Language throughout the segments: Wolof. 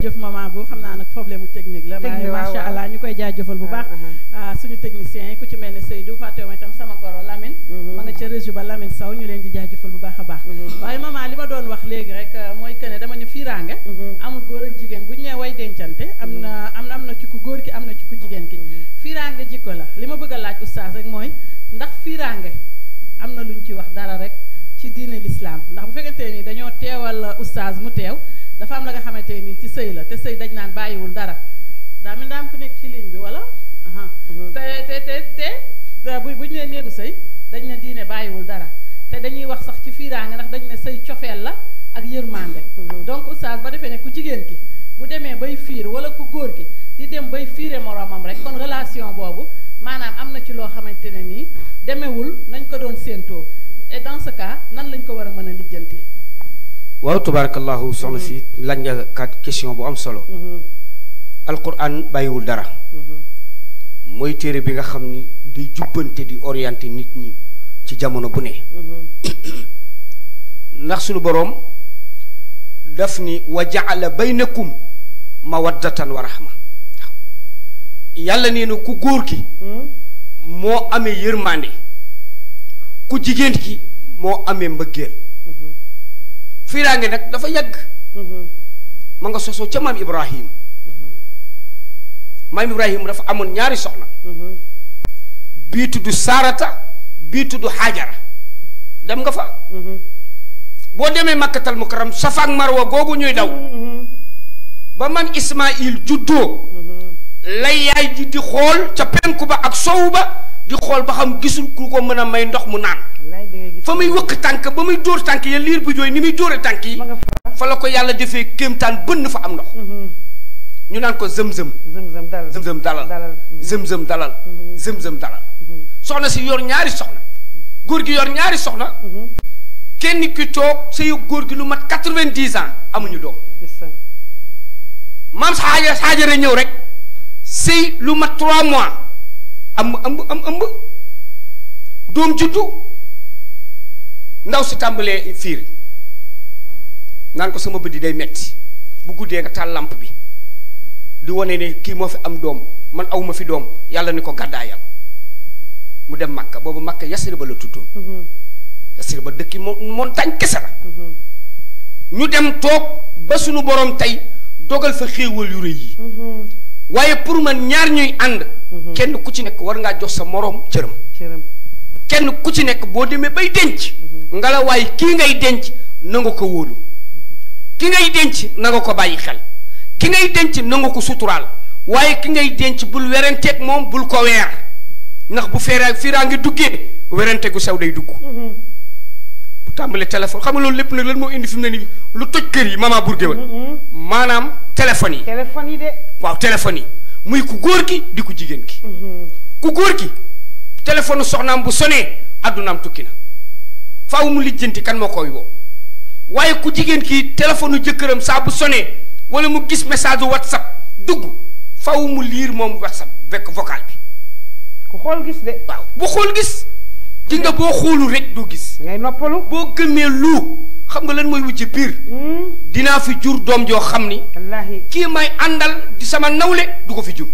jëf maman bu xam naa nag problème technique la waaye macha allah ñu koy jaajëfal bu baax suñu techniciens yi ku ci mel ne Seydou fàttewuma itam sama goro Lamine ma nga ca région ba Lamine Sow ñu leen di jaajëfal bu baax a baax waaye maman li ma doon wax léegi rek mooy que ne dama ne fiiraange amul góor ak jigéen bu ñu nee way dencante am na ci ku góor ki am na ci ku jigéen ki fiiraange jikko la li ma bëgg a laaj oustaz rek mooy ndax fiiraange am na lu ñu ci wax dara rek ci diine l'islam ndax bu fekkente ni dañoo teewal oustaz mu teew dafa am la nga xamante ni ci sëy la te sëy dañ naan bàyyiwul dara daa mel daam ku nekk ci ligne bi wala te buñ nee néegu sëy dañ ne diine bàyyiwul dara te dañuy wax sax ci fiiraange ndax dañ ne sëy cofeel la ak yërmande donc oustaz ba defee ne ku jigéen ki bu demee bay fiir wala ku góor ki di dem bay fiire moroomam rek kon relation boobu maanaam am na ci loo xamante ne nii demewul nañ ko doon séentoo et dans ce cas nan lañ ko war a mën a lijjantee. waaw tabarakallahu soxna si laaj nga kat question bu am solo alquran bàyyiwul dara mooy téere bi nga xam ni day jubbante di orienté nit ñi ci jamono bu ne ndax suñu boroom daf ni wa jaala baynakum mawaddatan wa rahma yàlla nee na ku góor ki moo amee yërmande ku jigéen ki moo amee mbëggeel fiiraange nag dafa yàgg ma nga sosoo ca maam Ibrahim dafa amoon ñaari soxna bii tudd Saarata bii tudd Xaajara dem nga fa boo demee Makkatal Mukarram Safa ak Marwa googu ñuy daw ba maam Ismaïl juddoo lay yaay ji di xool ca penku ba ak sowu ba di xool ba xam gisul ku ko mën a may ndox mu naan fa muy wëkk tànk ba muy dóor tànk ya liir bu jooy ni muy dóore tànk yi fa la ko yàlla defee kéemtaan bënn fa am ndox ñu naan ko zëm-zëm dalal zëm-zëm dalal zëm-zëm dalal soxna si yor ñaari soxna góor gi yor ñaari soxna kenn ki toog sëyu góor gi lu mat 90 ans amuñu doom maam Xaajara ñëw rek sëy lu mat 3 mois ëmb doom juddu ndaw si tàmbalee fiir naan ko sama bët yi day metti bu guddee nga taal lampe bi di wane ne kii moo fi am doom man awma fi doom yàlla ni ko gàddaayal mu dem Makka boobu Makka Yasriba la tuddoon Yasriba dëkki montagne kese la ñu dem toog ba sunu borom tey dogal fa xéewal yu rëy yi waaye pour man ñaar ñuy ànd kenn ku ci nekk war ngaa jox sa moroom cëram kenn ku ci nekk boo demee bay denc nga la waaye kii ngay denc na nga ko wóolu ki ngay denc na nga ko bàyyi xel ki ngay denc na nga ko suturaal waaye ki ngay denc bul werenteeg moom bul ko weer ndax bu fiiraa ngi duggee werante gu sew day dugg bu tàmbalee téléphone xam nga loolu lépp nag lan moo indi fi mu ne nii lu toj kër yi mama Bourguéwal maanaam téléphone yi de waaw téléphone yi muy ku góor ki di ku jigéen ki ku góor ki téléphone soxnaam bu sonee addunaam tukki na faaw mu lijjanti kan moo koy woo waaye ku jigéen ki téléphone jëkkëram saa bu sonee wala mu gis message WhatsApp dugg faaw mu liir moom WhatsApp bekk vocal bi ku xool gis de waaw bu xool gis di nga boo xoolul rek doo gis ngay noppalu boo gëmee lu xam nga lan mooy wujje pire dinaa fi jur doom joo xam ni kii may àndal di sama nawle du ko fi jur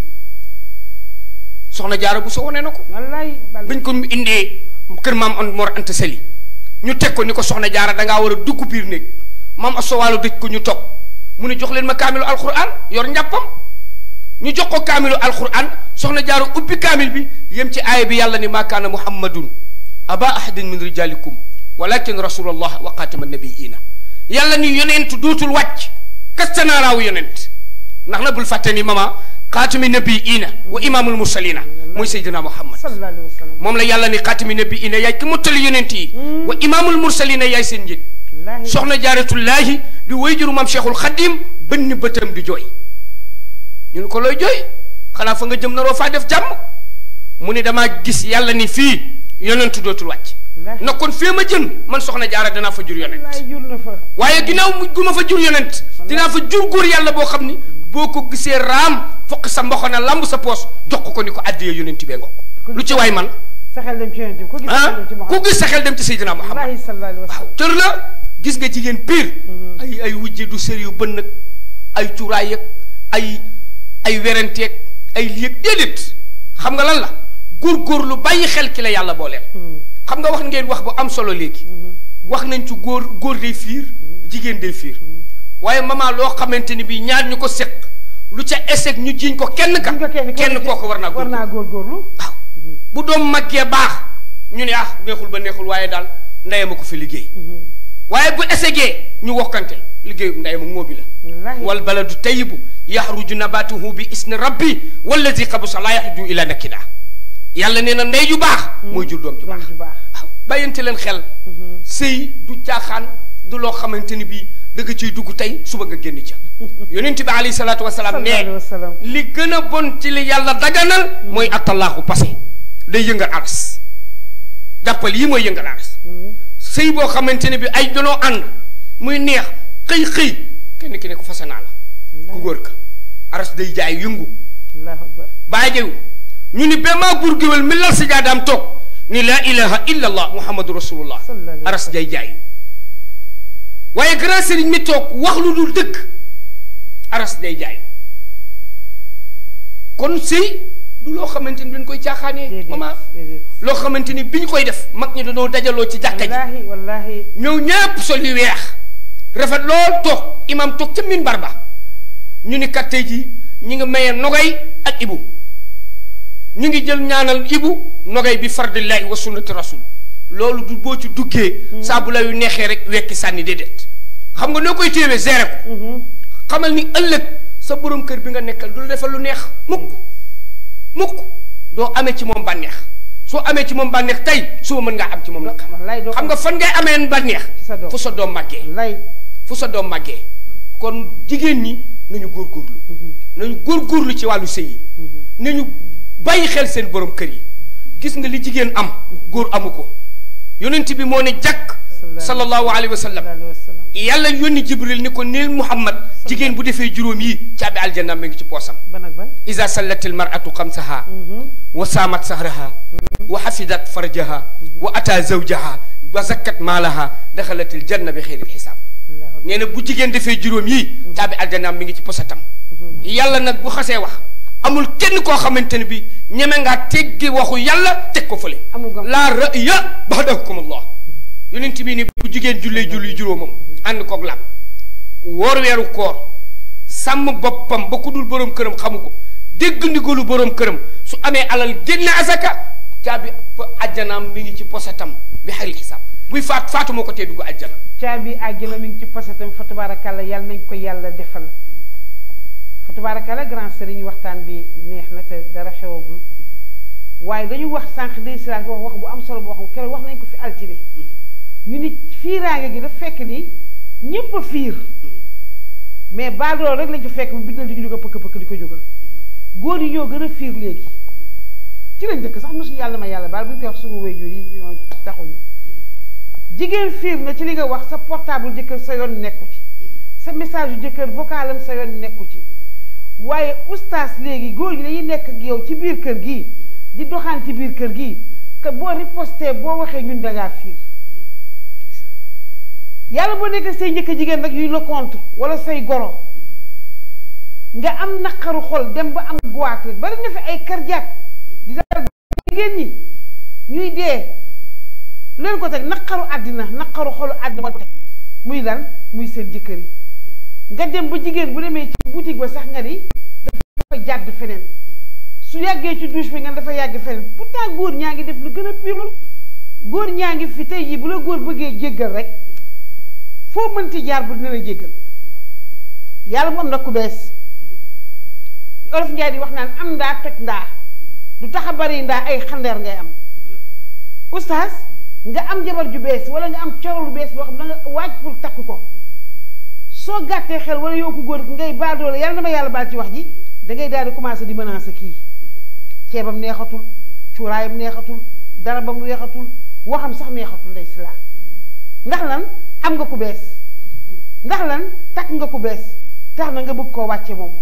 soxna Jaara bu so wone na ko bañ ko indee kër maam Mor Anta Sali ñu teg ko ni ko soxna Jaara dangaa war a dugg biir néeg maam asowaalo dëj ko ñu toog mu ne jox leen ma kaamilu alquran yor njàppam ñu jox ko kaamilu alquran soxna Jaara ubbi kaamil bi yem ci aaya bi yàlla ni maa kaana muhammadun aba ahadin min rijalikum walakin rasulallah wa xaatama nabiina yàlla ni yonent dootul wàcc kastanaalaawu yonent ndax na bul fàtte ni mama xaatami nabiina wa imaamul mursalina mooy Seydina Muhammad moom la yàlla ni xaatami nabiina yaay ki mottali yonent yi wa imaamul mursalina yaay seen njiit soxna jaaratullaahi di wayjuru maam Cheikhul Xadim bënn bëtam di jooy ñu ne ko looy jooy xanaa fa nga jëm naroo faa def jàmm mu ni damaa gis yàlla ni fii yonent dootul wàcc na kon fee ma jëm man soxna Jaara danaa fa jur yonent waaye ginnaaw gu ma fa jur yonent dinaa fa jur góor yàlla boo xam ni boo ko gisee raam fokk sa mboxana lamb sa poos jox ko ni ko addiyee yonent bee ngokk lu ci waay man sa xel dem ci yonent ku gis sa xel dem ci Seydina Muhammad waaw tër la gis nga jigéen pire ay wujje du sër yu bën nag ay cuuraay ak ay werenteeg ay lieg déedéet xam nga lan la góorgóorlu bàyyi xel ki la yàlla booleel. xam nga wax ngeen wax bu am solo léegi. wax nañ ci góor day fiir jigéen day fiir waaye maman loo xamante ni bii ñaar ñu ko seq lu ca échec ñu jiiñ ko kenn ka kenn kooku war naa góorgóorlu waaw bu doom màggee baax ñu ne neexul ba neexul waaye daal ndeyama ko fi liggéey waaye bu échecgee ñu wokkante liggéeyu ndeyama ngóobi la wal baladu tayyibu yaxruju nabatuhu bi isni rabbi wallazi xabusa laa yaxruju ila nakida yàlla nee na ndey ju baax mooy jur doom ju baax waaw bàyyante leen xel sëy du caaxaan du loo xamante ni bii dëgg ciy dugg tey suba nga génn ca yonent bi alayhi salaatu wasalaam ne li gën a bon ci li yàlla daganal mooy attalaaxu passé day yëngal aras jàppal yi mooy yëngal aras sëy boo xamante ne bi ay danoo ànd muy neex xëy kenn ki ne ko fase naa la ku góor ka aras day jaay yëngu baa jew ñu ni bémaa buur géwél mi lal si jaadaam toog ni laa ilaha illa allah muhammadu rasulullah aras day jaayu waaye grand sëriñ mi toog wax lu dul dëgg aras day jaayu kon sëy du loo xamante ni dañ koy caaxaanee mama loo xamante ni bi ñu koy def mag ñi dañoo dajaloo ci jàkka ji wallaahi ñëw ñépp sol yu weex rafet lool toog imam toog ca minbar ba ñu ni kat tey ji ñi ngi mayee nogay ak ibu ñu ngi jël ñaanal ibu nogay bi fardillahi wa sunnati rasul loolu du boo ci duggee saa bu la yu neexee rek wekki sànni déedéet xam nga noo koy téewee géré ko xamal ni ëllëg sa borom kër bi nga nekkal du la defal lu neex mukk doo amee ci moom bànneex soo amee ci moom bànneex tey suba mën ngaa am ci moom naqar xam nga fan ngay amee bànneex fu sa doom màggee kon jigéen ñi nañu góorgóorlu ci wàllu sëy yi nañu bàyyi xel seen borom kër yi gis nga li jigéen am góor amu ko yonent bi moo ne jàkk sallallahu alayhi wa sallam yàlla yónni jibril ni ko neel muhammad jigéen bu defee juróom yi caabi aljanna mi ngi ci poosam iza sallatil mar'atu xamsaha wa saamat sahraha wa xafidat farjaha wa ata zawjaha wa zakkat maalaha daxalatil janna bi xeyril xisaab nee na bu jigéen defee juróom yi caabi aljanna mi ngi ci posatam yàlla nag bu xasee wax amul kenn koo xamante ne bi ñeme ngaa teggi waxu yàlla teg ko fële laa ra'ya ba'dakum allah yonent bi ni bu jigéen julli juróomam ànd koog laab woor weeru koor sàmm boppam ba ku dul boroom këram xamu ko dégg ndigalu boroom këram su amee alal génne asaka caabi ajjanaam mi ngi ci posatam bi xaril xisaab buy faatu moo ko tee dugg ajjana caabi ajjana mi ngi ci posatam fa tabaarakalla yàlla nañ ko yàlla defal fa tabaarakalla grand sëriñ waxtaan bi neex na te dara xewagul waaye dañu wax sànq day silaat wax bu am solo boo xam keroog wax nañ ko fi altine ñu ni fiiraange gi dafa fekk ni ñépp a fiir mais baadoo rek lañ fa fekk bu bindal di ñu ko pëkk di ko jógal góor yi ñoo gën a fiir léegi ci lañ dëkk sax mosu yàlla ma yàlla baal bu ñu koy wax suñu waajur yi ñoo taxuñu jigéen fiir na ci li nga wax sa portable jëkkër sa yoon nekku ci sa message yu jëkkër vocalam sa yoon nekku ci waaye oustaz léegi góor ñi dañuy nekk ak yow ci biir kër gi di doxaan ci biir kër gi que boo riposté boo waxee ñun dangaa fiir yàlla boo nekk say njëkk jigéen rek yuy la contre wala say goro nga am naqaru xol dem ba am goitre bari na fi ay cardiaque di dal jigéen ñi ñuy dee leen ko teg naqaru àddina naqaru xolu àddina moo ko teg muy lan muy seen jëkkër yi nga dem ba jigéen bu demee ci boutique ba sax nga ni dafa jàdd feneen su yàggee ci douche bi nga dafa yàgg feneen pourtant góor ñaa ngi def lu gën a pire loolu góor ñaa ngi fi tey jii bu la góor bëggee jéggal rek foo mënti jaar bu dina la jéggal yàlla mu am nag ku bees olof njaay di wax naan am ndaa toj ndaa du tax a bari ndaa ay xandeer ngay am oustaz nga am jabar ju bees wala nga am coro lu bees boo xam da nga waaj pour takk ko soo gàttee xel wala yow ku góor ngay baadoole yàlla na ma yàlla baal ci wax ji da ngay daal di commencé di menacer kii ceebam neexatul cuuraayam neexatul darabam neexatul waxam sax neexatul ndey si laa ndax lan am nga ku bees ndax lan takk nga ku bees tax na nga bëgg koo wàcce moom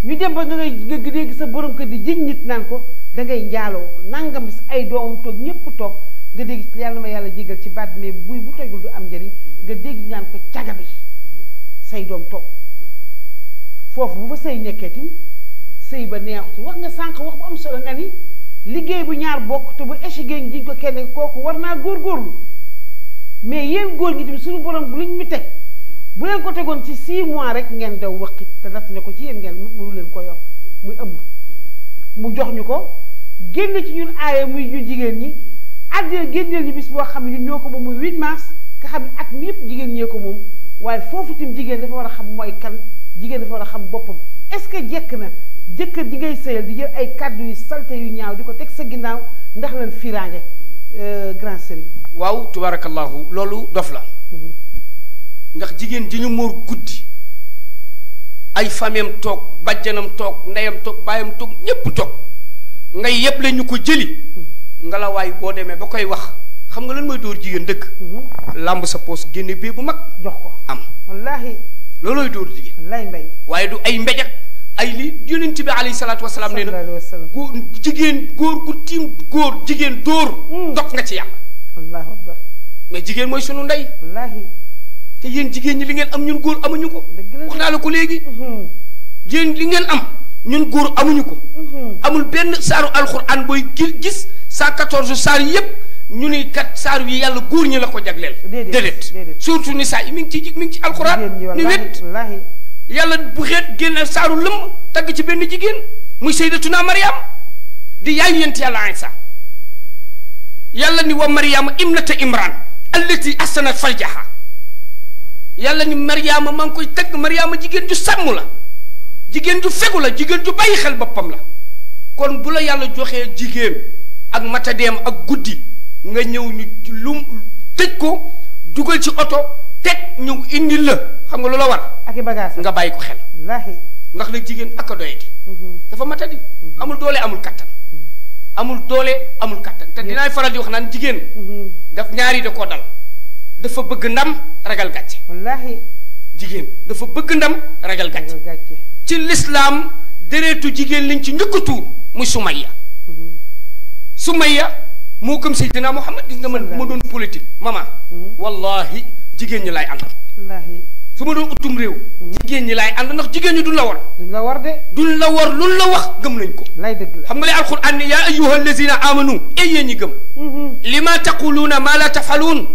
ñu dem ba nga dégg sa borom kër di jiñ nit naan ko da ngay njaaloo nangam ay doomam toog ñépp toog nga dégg yàlla ma yàlla jégal ci baat mais buy bu tojul du am njëriñ nga dégg naan ko caga bi say doom toog foofu bu fa sëy nekkee tim sëy ba neexutu wax nga sànq wax bu am solo nga ni liggéey bu ñaar bokk te bu échigéen jiñ ko kenn kooku war naa góorgóorlu mais yéen góor ñi tamit suñu borom bu luñ mi teg bu leen ko tegoon ci 6 mois rek ngeen daw wëqit te natt ne ko ci yéen ngeen mënu leen ko yor muy ëmb mu jox ñu ko génn ci ñun aaya muy ñu jigéen ñi àddina génneel ñu bis boo xam ne ñun ñoo ko moom muy 8 mars nga xam ne at mi yëpp jigéen ñee ko moom waaye foofu tim jigéen dafa war a xam mooy kan jigéen dafa war a xam boppam est-ce que jekk na jëkkër ji ngay sëyal di jël ay kàddu yu salte yu ñaaw di ko teg sa ginnaaw ndax lan fiiraange grand sëriñ. waaw tubarakallahu loolu dof la. ndax jigéen ji ñu móor guddi ay famem toog bàjjanam toog ndeyam toog baayam toog ñépp toog ngay yëpp la ñu ko jëli ngelawaay boo demee ba koy wax xam nga lan mooy dóor jigéen dëgg. làmb sa poos génne bii bu mag. jox ko am. wallaahi. loolooy dóor jigéen. wallaahi mbay. waaye du ay mbéj ak ay li yonent bi alayhi salaatu wasalaam nee na góor jigéen góor gu tiim góor jigéen dóor. dox nga ci yàlla. wallaahu akbar. mais jigéen mooy sunu ndey. wallaahi. te yéen jigéen ñi li ngeen am ñun góor amuñu ko. wax naa la ko léegi. yéen li ngeen am ñun góor amuñu ko. amul benn saaru alxuraan booy gis 114 saar yépp ñu ni kat saar yi yàlla góor ñi la ko jagleel. déedéet surtout ni saa yi mi ngi ci alxuraan. ni wet yàlla bu xeet génne saaru lëmm tagg ci benn jigéen muy sayyidatuna Mariam di yaayu yent yàlla Isa yàlla ni wa Mariama imnata Imran allati ahsanat farjaha yàlla ni Mariama maa ngi koy tagg Mariama jigéen ju sàmm la jigéen ju fegu la jigéen ju bàyyi xel boppam la kon bu la yàlla joxee jigéen ak matadeem ak guddi nga ñëw ñu lu tëj ko dugal ci oto teg ñëw indi la xam nga lu la war. ak i bagage nga bàyyi ko xel. wallaahi. ndax la jigéen ak a doyati. dafa matadi. amul doole amul kattan. amul doole amul kattan te dinaay faral di wax naan jigéen. daf ñaari da koo dal. dafa bëgg ndam ragal gàcce. wallaahi. jigéen dafa bëgg ndam ragal gàcce. ci lislaam deretu jigéen liñ ci njëkk a tuur muy Sumayya. Sumayya moo gëm Seydina Muhammad gis nga man ma doon politique maman. wallahi jigéen ñi laay àndal. wallaahi. su ma doon utum réew. jigéen ñi laay ànd ndax jigéen ñi duñ la war. duñ la war de. duñ la war luñ la wax gëm nañ ko. lay dëgg la xam nga li alquran ni yaa ayyuha allazina amanu e yéen ñi gëm. lima taquluuna ma la tafaluun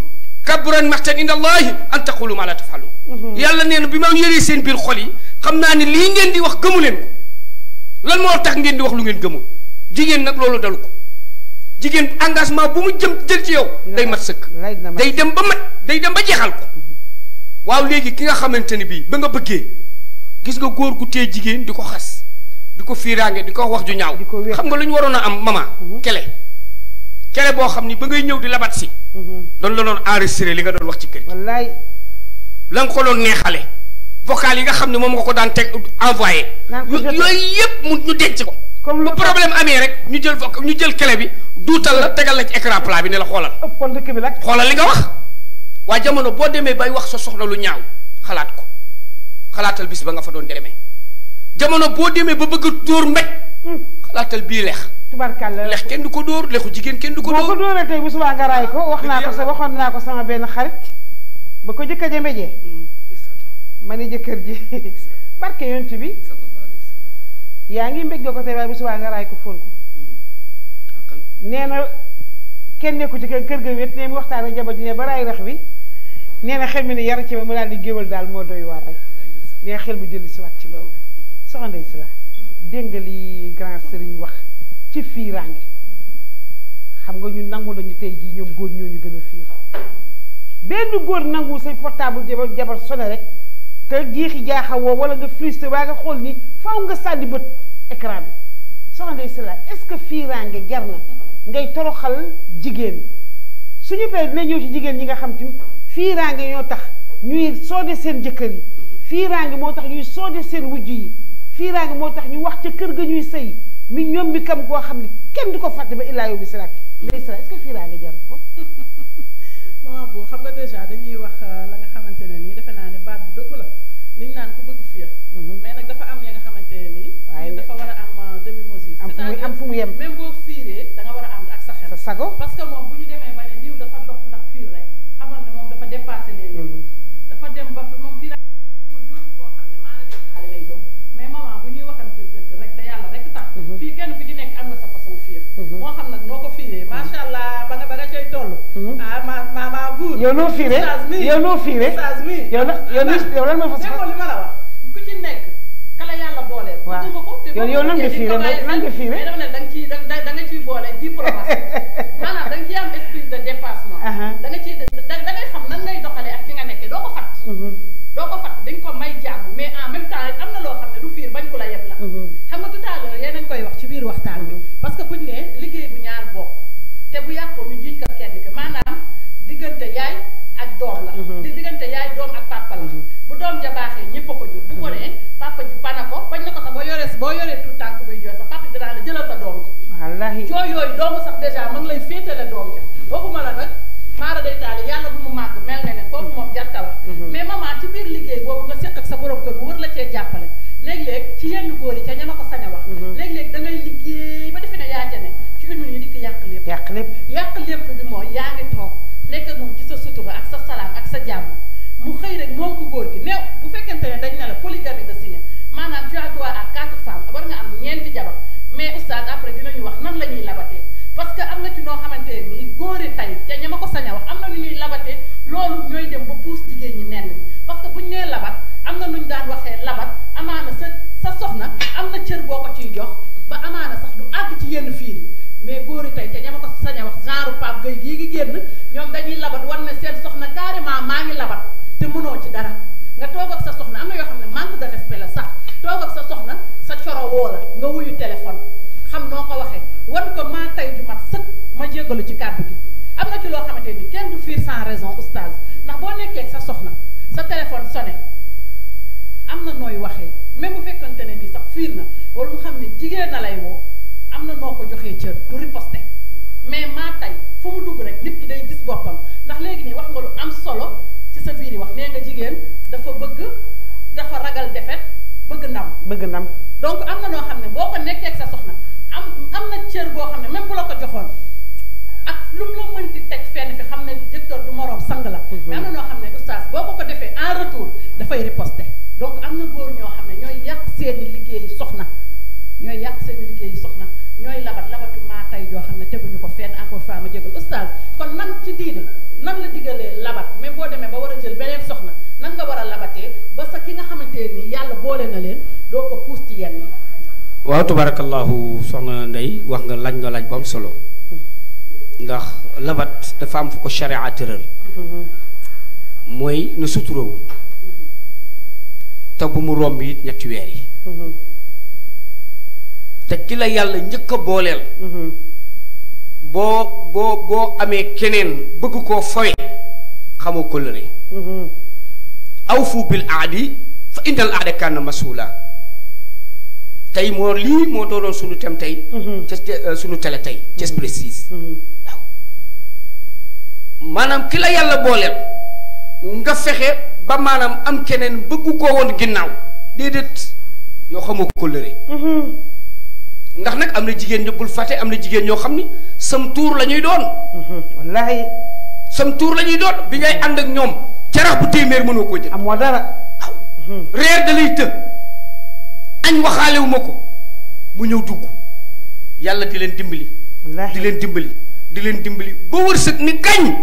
kabran maxtan inda allahi an taqulu ma la tafaluun. yàlla nee na bi ma yëree seen biir xol yi xam naa ni lii ngeen di wax gëmu leen ko lan moo tax ngeen di wax lu ngeen gëmul jigéen nag loolu dalu ko jigéen engagement bu mu jël ci yow day mat sëkk day dem ba mat day dem ba jeexal ko waaw léegi ki nga xamante ni bii ba nga bëggee gis nga góor gu tee jigéen di ko xas di ko fiiraange di ko wax ju ñaaw xam nga lu ñu waroon a am mama kele boo xam ni ba ngay ñëw di labat si doon la doon enregistré li nga doon wax ci kër gi wallaay la nga ko doon neexale vocal yi nga xam ne moom nga ko daan teg envoyé yooyu yëpp mu ñu denc ko bu problème amee rek ñu jël clé bi duutal la tegal la ci écran plat bi ne la xoolal xoolal li nga wax waa jamono boo demee bay wax sa soxla lu ñaaw xalaat ko xalaatal bis ba nga fa doon demee jamono boo demee ba bëgg a dóor mbéj xalaatal bii lex tubarkàlla lex kenn du ko dóor lexu jigéen kenn du ko dóor boo ko dóoree tey bu subaa nga raay ko waxoon naa ko sama benn xarit ba ko jëkk a jambejee ma ni jëkkër ji barke yonent bi yaa ngi mbéj nga ko tey waaye bu subaa nga raay ko fóon ko nee na kenn nekku ci kër ga wét ne mu waxtaan ak jabar ji ne ba raay rax bi nee na xel mi ne yar ci mu daal di géwal daal moo doy waar rek nee xel mi dellu si waat ci loolu soxna Ndeye Sylla dégg nga li grand sëriñ wax ci fiiraange xam nga ñu nangu lañu tey jii ñoom góor ñooñu gën a fiir benn góor nangu say portable jabar sone rek te jiixi jaaxawoo wala nga frustré waa nga xool ni faaw nga sànni bët écran bi soxna Ndeye Sylla est-ce que fiiraange jar na ngay toroxal jigéen suñu pay dina ñëw ci jigéen ñi nga xam te fiiraange ñoo tax ñuy soode seen jëkkër yi fiiraange moo tax ñuy soode seen wujj yi fiiraange moo tax ñu wax ca kër ga ñuy sëy mi ñoom mi kam koo xam ne kenn du ko fàtte ba illaa yow bi sirak Ndeye Sylla est-ce que fiiraange jar ko maman bu xam nga déjà dañuy wax la nga xamante ne nii defe naa ne baat bu dëgg la liñ naan ku bëgg fiir mais nag dafa am ya nga xamante ne nii fiir dafa war a am demi mesure am fu mu yem même boo fiiree da nga war a ànd ak sa xel sa sago parce que moom bu ñu demee ba ne diw dafa dox ndax fiir rek xamal ne moom dafa dépassé les limites dafa dem ba moom fiir ko yóbbu foo xam ne maa la def daal lay doon fiir moo xam nag noo ko fiiree macha allah ba nga cay toll ma buur yow noo fiiree yow noo fiiree yow lan ma fa déggoo li ma la wax ku ci nekk kala yàlla booleel bëgg nga ko te yow lan nga fiiree lan nga fiiree dama ne da nga ciy boole diplomatie maanaam da nga ciy am esprit de dépassement da ngay xam nan ngay doxalee ak ki nga nekkee doo ko fatt dañ ko may jàmm mais en même temps am na loo xam ne du fiir bañ ko la yeb la xam nga tout à l'heure yéen a ngi koy wax ci biir waxtaan bi parce que buñ ne liggéey bu ñaar bokk te bu yàqoo ñu jiiñ ko kenn ki maanaam diggante yaay ak doom la te diggante yaay doom ak papa la bu doom ja baaxee ñëpp a ko jur bu ko nee papa ji bana ko bañ na ko sax boo yoree tout tànk buy jooy sax papa ji danaa la jëlal sa doom ji wallaahi jooy yooyu doomu sax dèjà ma ngi lay féetale doom ja waxuma la nag maara day taali yàlla bu mu màgg mel ne foofu moom jarta wax mais maman ci biir liggéey boobu nga seq ak sa borom kër mu wër la cee jàppale léeg-léeg ci yenn góor yi ca ñama ko sañ a wax léeg-léeg da ngay liggéey ba defe ne yaa ca ne ci une minute ñu dikk yàq lépp bi mooy yaa ngi toog nekk moom ci sa sutura ak sa salaam ak sa jàmm mu xëy rek moom ku góor gi néew bu fekkente ne dañ ne la polygamie nga signé maanaam tu as droit à 4 femmes war nga am 4 jabar mais oustaz après dinañu wax nan la ñuy labatee parce que am na ci noo xamante ni góori tay ca ña ma ko sañ a wax am na lu ñuy labatee loolu ñooy dem ba puus jigéen ñi nenn ñi parce que buñ nee labat am na nuñ daan waxee labat amaana sa soxna am na cër boo ko ciy jox ba amaana sax du àgg ci yenn fiir yi mais góori tay ca ña ma ko sañ a wax genre Pape Gueye gii gi génn ñoom dañuy labat war na seen soxna carrément maa ngi labat te mënoo ci dara nga toog ak sa soxna am na yoo xam ne manque de respect la sax toog ak sa soxna sa coro woo la nga wuyu téléphone xam noo ko waxee wan ko maa tay ju mat sëkk ma jéggalu ci kàddu gi am na ci loo xamante ni kenn du fiir sans raison oustaz ndax boo nekkee sa soxna sa téléphone sonné am na nooy waxee même bu fekkante ne ni sax fiir na wala mu xam ne jigéen na lay woo am na noo ko joxee cër du riposte mais maa tay fu mu dugg rek nit ki day gis boppam ndax léegi nii wax nga lu am solo ci sa biir yi wax nee nga jigéen dafa ragal defet bëgg ndam donc am na noo xam ne boo ko nekkee ak sa soxna am na cër boo xam ne même bu la ko joxoon ak lu mu la mënti teg fenn fi xam ne jëkkër du moroom sang la mais am na noo xam ne oustaz boo ko defee en retour dafay riposter donc am na góor ñoo xam ne ñooy yàq seeni liggéeyi soxna ñooy labatu maa tay joo xam ne teguñu ko fenn encore fois ma jégal oustaz kon nan ci diine nan la digalee labat même boo demee ba war a jël beneen soxna nan nga war a labatee ba sa ki nga xamante ni yàlla boole na leen doo ko puus ci yenn yi. waaw tabarakallahu soxna Ndeye wax nga laaj bu am solo ndax labat dafa am fu ko sharia tëral mooy na suturoowu te bu mu romb it ñetti weer yi te ki la yàlla njëkk a booleel boo amee keneen bëgg koo fawe xamoo kóllëre awfu bil aadi fa innal aada kaana masula tey lii moo doonoon sunu tem tey ca sunu télé tey Thiès Prestige waaw maanaam ki la yàlla booleel nga fexe ba maanaam am keneen bëggu koo woon ginnaaw déedéet yoo xamoo kóllëre ndax nag am na jigéen ñi bul fàtte am na jigéen ñoo xam ni sam tuur la ñuy doon wallaahi sam tuur la ñuy doon bi ngay ànd ak ñoom carax bu téeméer mënoo koo jël amoo dara waaw reer da lay të añ waxaalewu ma ko mu ñëw dugg yàlla di leen dimbali di leen dimbali ba wërsëg ni gañ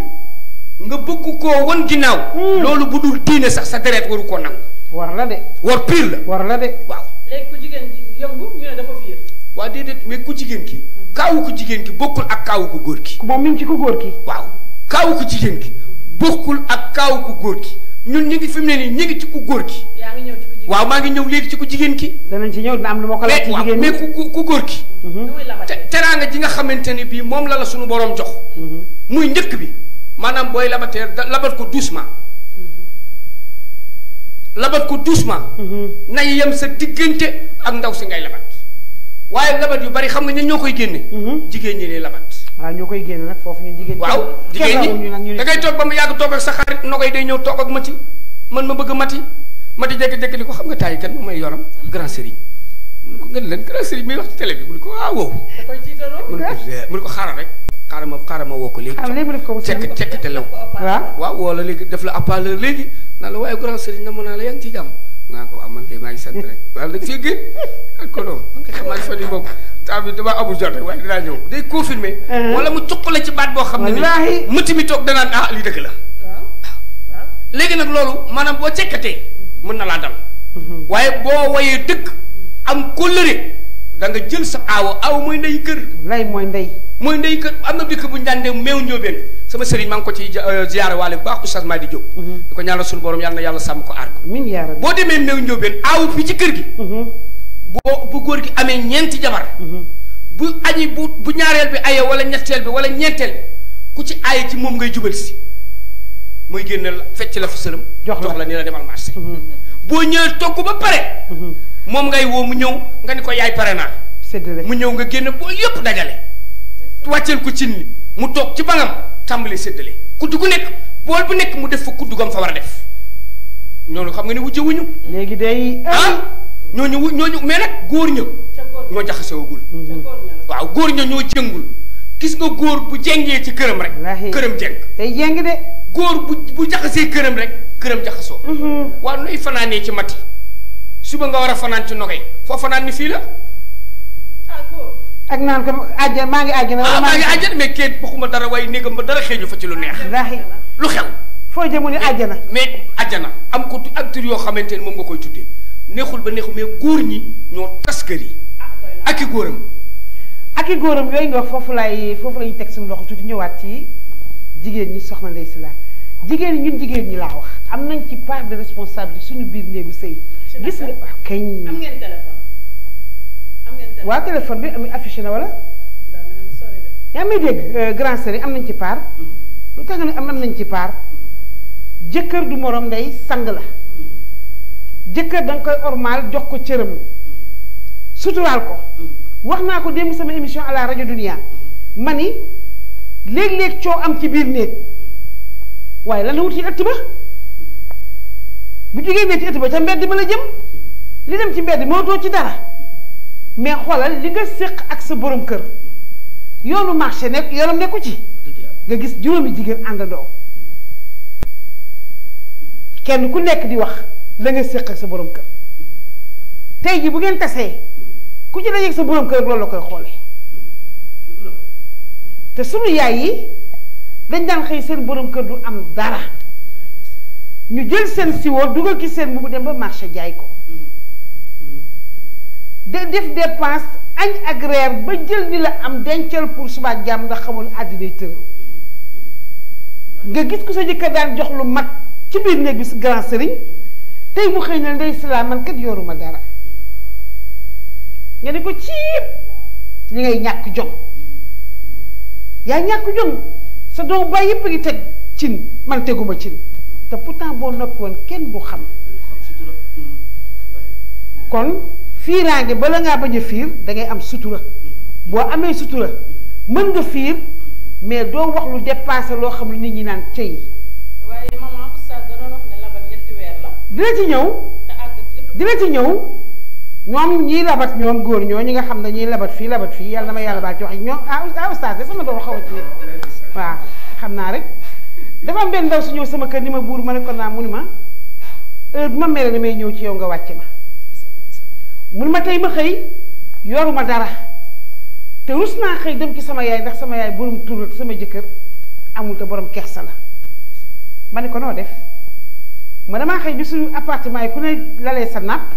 nga bëgg koo wan ginnaaw loolu bu dul diine sax sa deret waru koo nangu war la de war pire la war la de waaw léegi ku jigéen ki yëngu ñu ne dafa fiir waaw déedéet mais ku jigéen ki kaawu ku jigéen ki bokkul ak kaawu ku góor ki moom mi ngi ci ku góor ki waaw kaawu ku jigéen ki bokkul ak kaawu ku góor ki ñun ñu ngi fi mu ne nii ñu ngi ci ku góor ki yaa ngi ñëw ci ku jigéen waaw maa ngi ñëw léegi ci ku jigéen ki danañ ci ñëw dina am lu ma ko laaj ci jigéen mais ku góor ki teraanga ji nga xamante ni bii moom la suñu borom jox muy njëkk bi maanaam booy labateer labat ko doucement nañ yem sa diggante ak ndaw si ngay labat waaye labat yu bari xam nga ñoo koy génne jigéen ñi ne labat waaw ñoo koy génne nag foofu ñun jigéen waaw jigéen ñi da ngay toog ba mu yàgg toog ak sa xarit nogoy day ñëw toog ak mati man ma bëgg mati jékki-jékki ni ko xam nga taay kan moom may yoram grand sëriñ mun ko ngeen leen grand sëriñ mi wax ci télé bi mun ko wow mun ko xaaral rek xaaral ma woo ko léegi cekk te law waaw wala léegi def la appaleur léegi naa la waaye grand sëriñ na mën naa la yaa ngi ci jàmm naa ko waaw man kay maa ngi sant rek waaw da nga fee gën ak ko doom man kay xam naa fa di boobu temps bi dama amul jot rek waaye dinaa ñëw day confirmer wala mu cuq la ci baat boo xam ne ni mëti mi toog danaan ah lii dëgg la waaw léegi nag loolu maanaam boo cekkatee mën na laa dal waaye boo wayee dëgg am kóllëre da nga jël sa aawo mooy ndey kër lay mooy ndey kër am na dëkk bu ñu daan dem meew njóobeen sama sëriñ maa ngi ko ci ziyaare waale bu baax oustaz Madi Diop di ko ñaanal suñu borom yàlla na yàlla sàmm ko aar ko min yaa rabbi boo demee meew njóobeen aaw bi ci kër gi bu góor gi amee ñeenti jabar bu añi bu ñaareel bi aye wala ñetteel bi wala ñeenteel bi ku ci aye ci moom ngay jubal si muy génne la fecc la fa sëlëm jox la ni la demal marché boo ñëwee togg ba pare moom ngay woo mu ñëw nga ni ko yaay pare naa mu ñëw nga génne bool yëpp dajale wàcceel ko cin li mu toog ci bangam tàmbali séddale kudd gu nekk bool bu nekk mu def fa kuddugam fa war a def ñooñu xam nga ne wujje wuñu léegi day ñooñu mais nag góor ña ñoo jaxasoogul waaw góor ña ñoo jëngul gis nga góor bu jengee ci këram rek këram jeng day jeng de góor bu jaxasee këram rek këram jaxasoo waaw nooy fanaanee ci mati suba nga war a fanaan ci nogay foo fanaan ni fii la ak naan ko àjjana maa ngi àjjana maa ngi àjjana mais kenn waxuma dara waaye néegam ba dara xeeñu fa ci lu neex lu xew foo jëmu ni àjjana mais àjjana am ko ak tur yoo xamante ne moom nga koy tuddee neexul ba neexul mais góor ñi ñoo tas kër yi ak i góoram yooyu nga wax foofu lañu teg suñu loxo tuuti ñëwaat ci jigéen ñi soxna Ndeye Sylla jigéen ñi ñun jigéen ñi laa wax am nañ ci part de responsabilité suñu biir néegu sëy gis nga kañ am ngeen téléphone waa téléphone bi am affiché na wala yaa may dégg grand sœur am nañ ci part lu tax nga ne am nañ ci part jëkkër du morom ndey sang la jëkkër da nga koy ormal jox ko cëram suturaal ko wax naa ko démb sama émission à la rajo Dunia ma ni léeg-léeg coow am ci biir néeg waaye lan la wut ci ëtt ba bu jigéen ne ci ëtt ba ca mbedd ba la jëm li dem ci mbedd moo doo ci dara mais xoolal li nga séq ak sa borom kër yoonu marché nekk yoonam nekku ci nga gis juróomi jigéen àndandoo kenn ku nekk di wax la nga séq ak sa borom kër tey ji bu ngeen tasee ku ci dajeeg sa borom kër loolu la koy xoolee te sunu yaay yi dañ daan xëy seen borom kër du am dara ñu jël seen siwo dugal ci seen bu dem ba marché jaay ko de def dépense añ ak reer ba jël ni la am dencal pour suba jàmm ndax xamul àddina tëréw nga gis ko sa jëkkër daan jox lu mat ci biir néeg bi grand sëriñ tey mu xëy na Ndeye Sylla man kat yoruma dara nga ne ko ciib li ngay ñàkk jom yaa ñàkk jom sa doom baay yëpp a ngi teg cin man teguma cin te pourtant boo noppi woon kenn du xam kon fiiraange bala ngaa bañ a fiir da ngay am sutura boo amee sutura mën nga fiir mais doo wax lu dépassé loo xam lu nit ñi naan cëy. waaye maman oustaz da doon wax ne labat ñetti weer la. dina ci ñëw. te àgg dina ci ñëw ñoom ñiy labat ñoom góor ñoo ñi nga xam ne ñuy labat fii yàlla na ma yàlla baal ci wax ñoom oustaz de sama doon xaw a ci waaw xam naa rek dafa am benn ndaw su ñëw sama kër ni ma buur ma ne ko naa mu ni ma heure bu ma mere damay ñëw ci yow nga wàcce ma. mun ma tey ma xëy yoruma dara te rus naa xëy dem ci sama yaay ndax sama yaay borom tur la te sama jëkkër amul te borom kersa la ma ne ko noo def ma damaa xëy bi suñu appartement yi ku ne lalee sa napp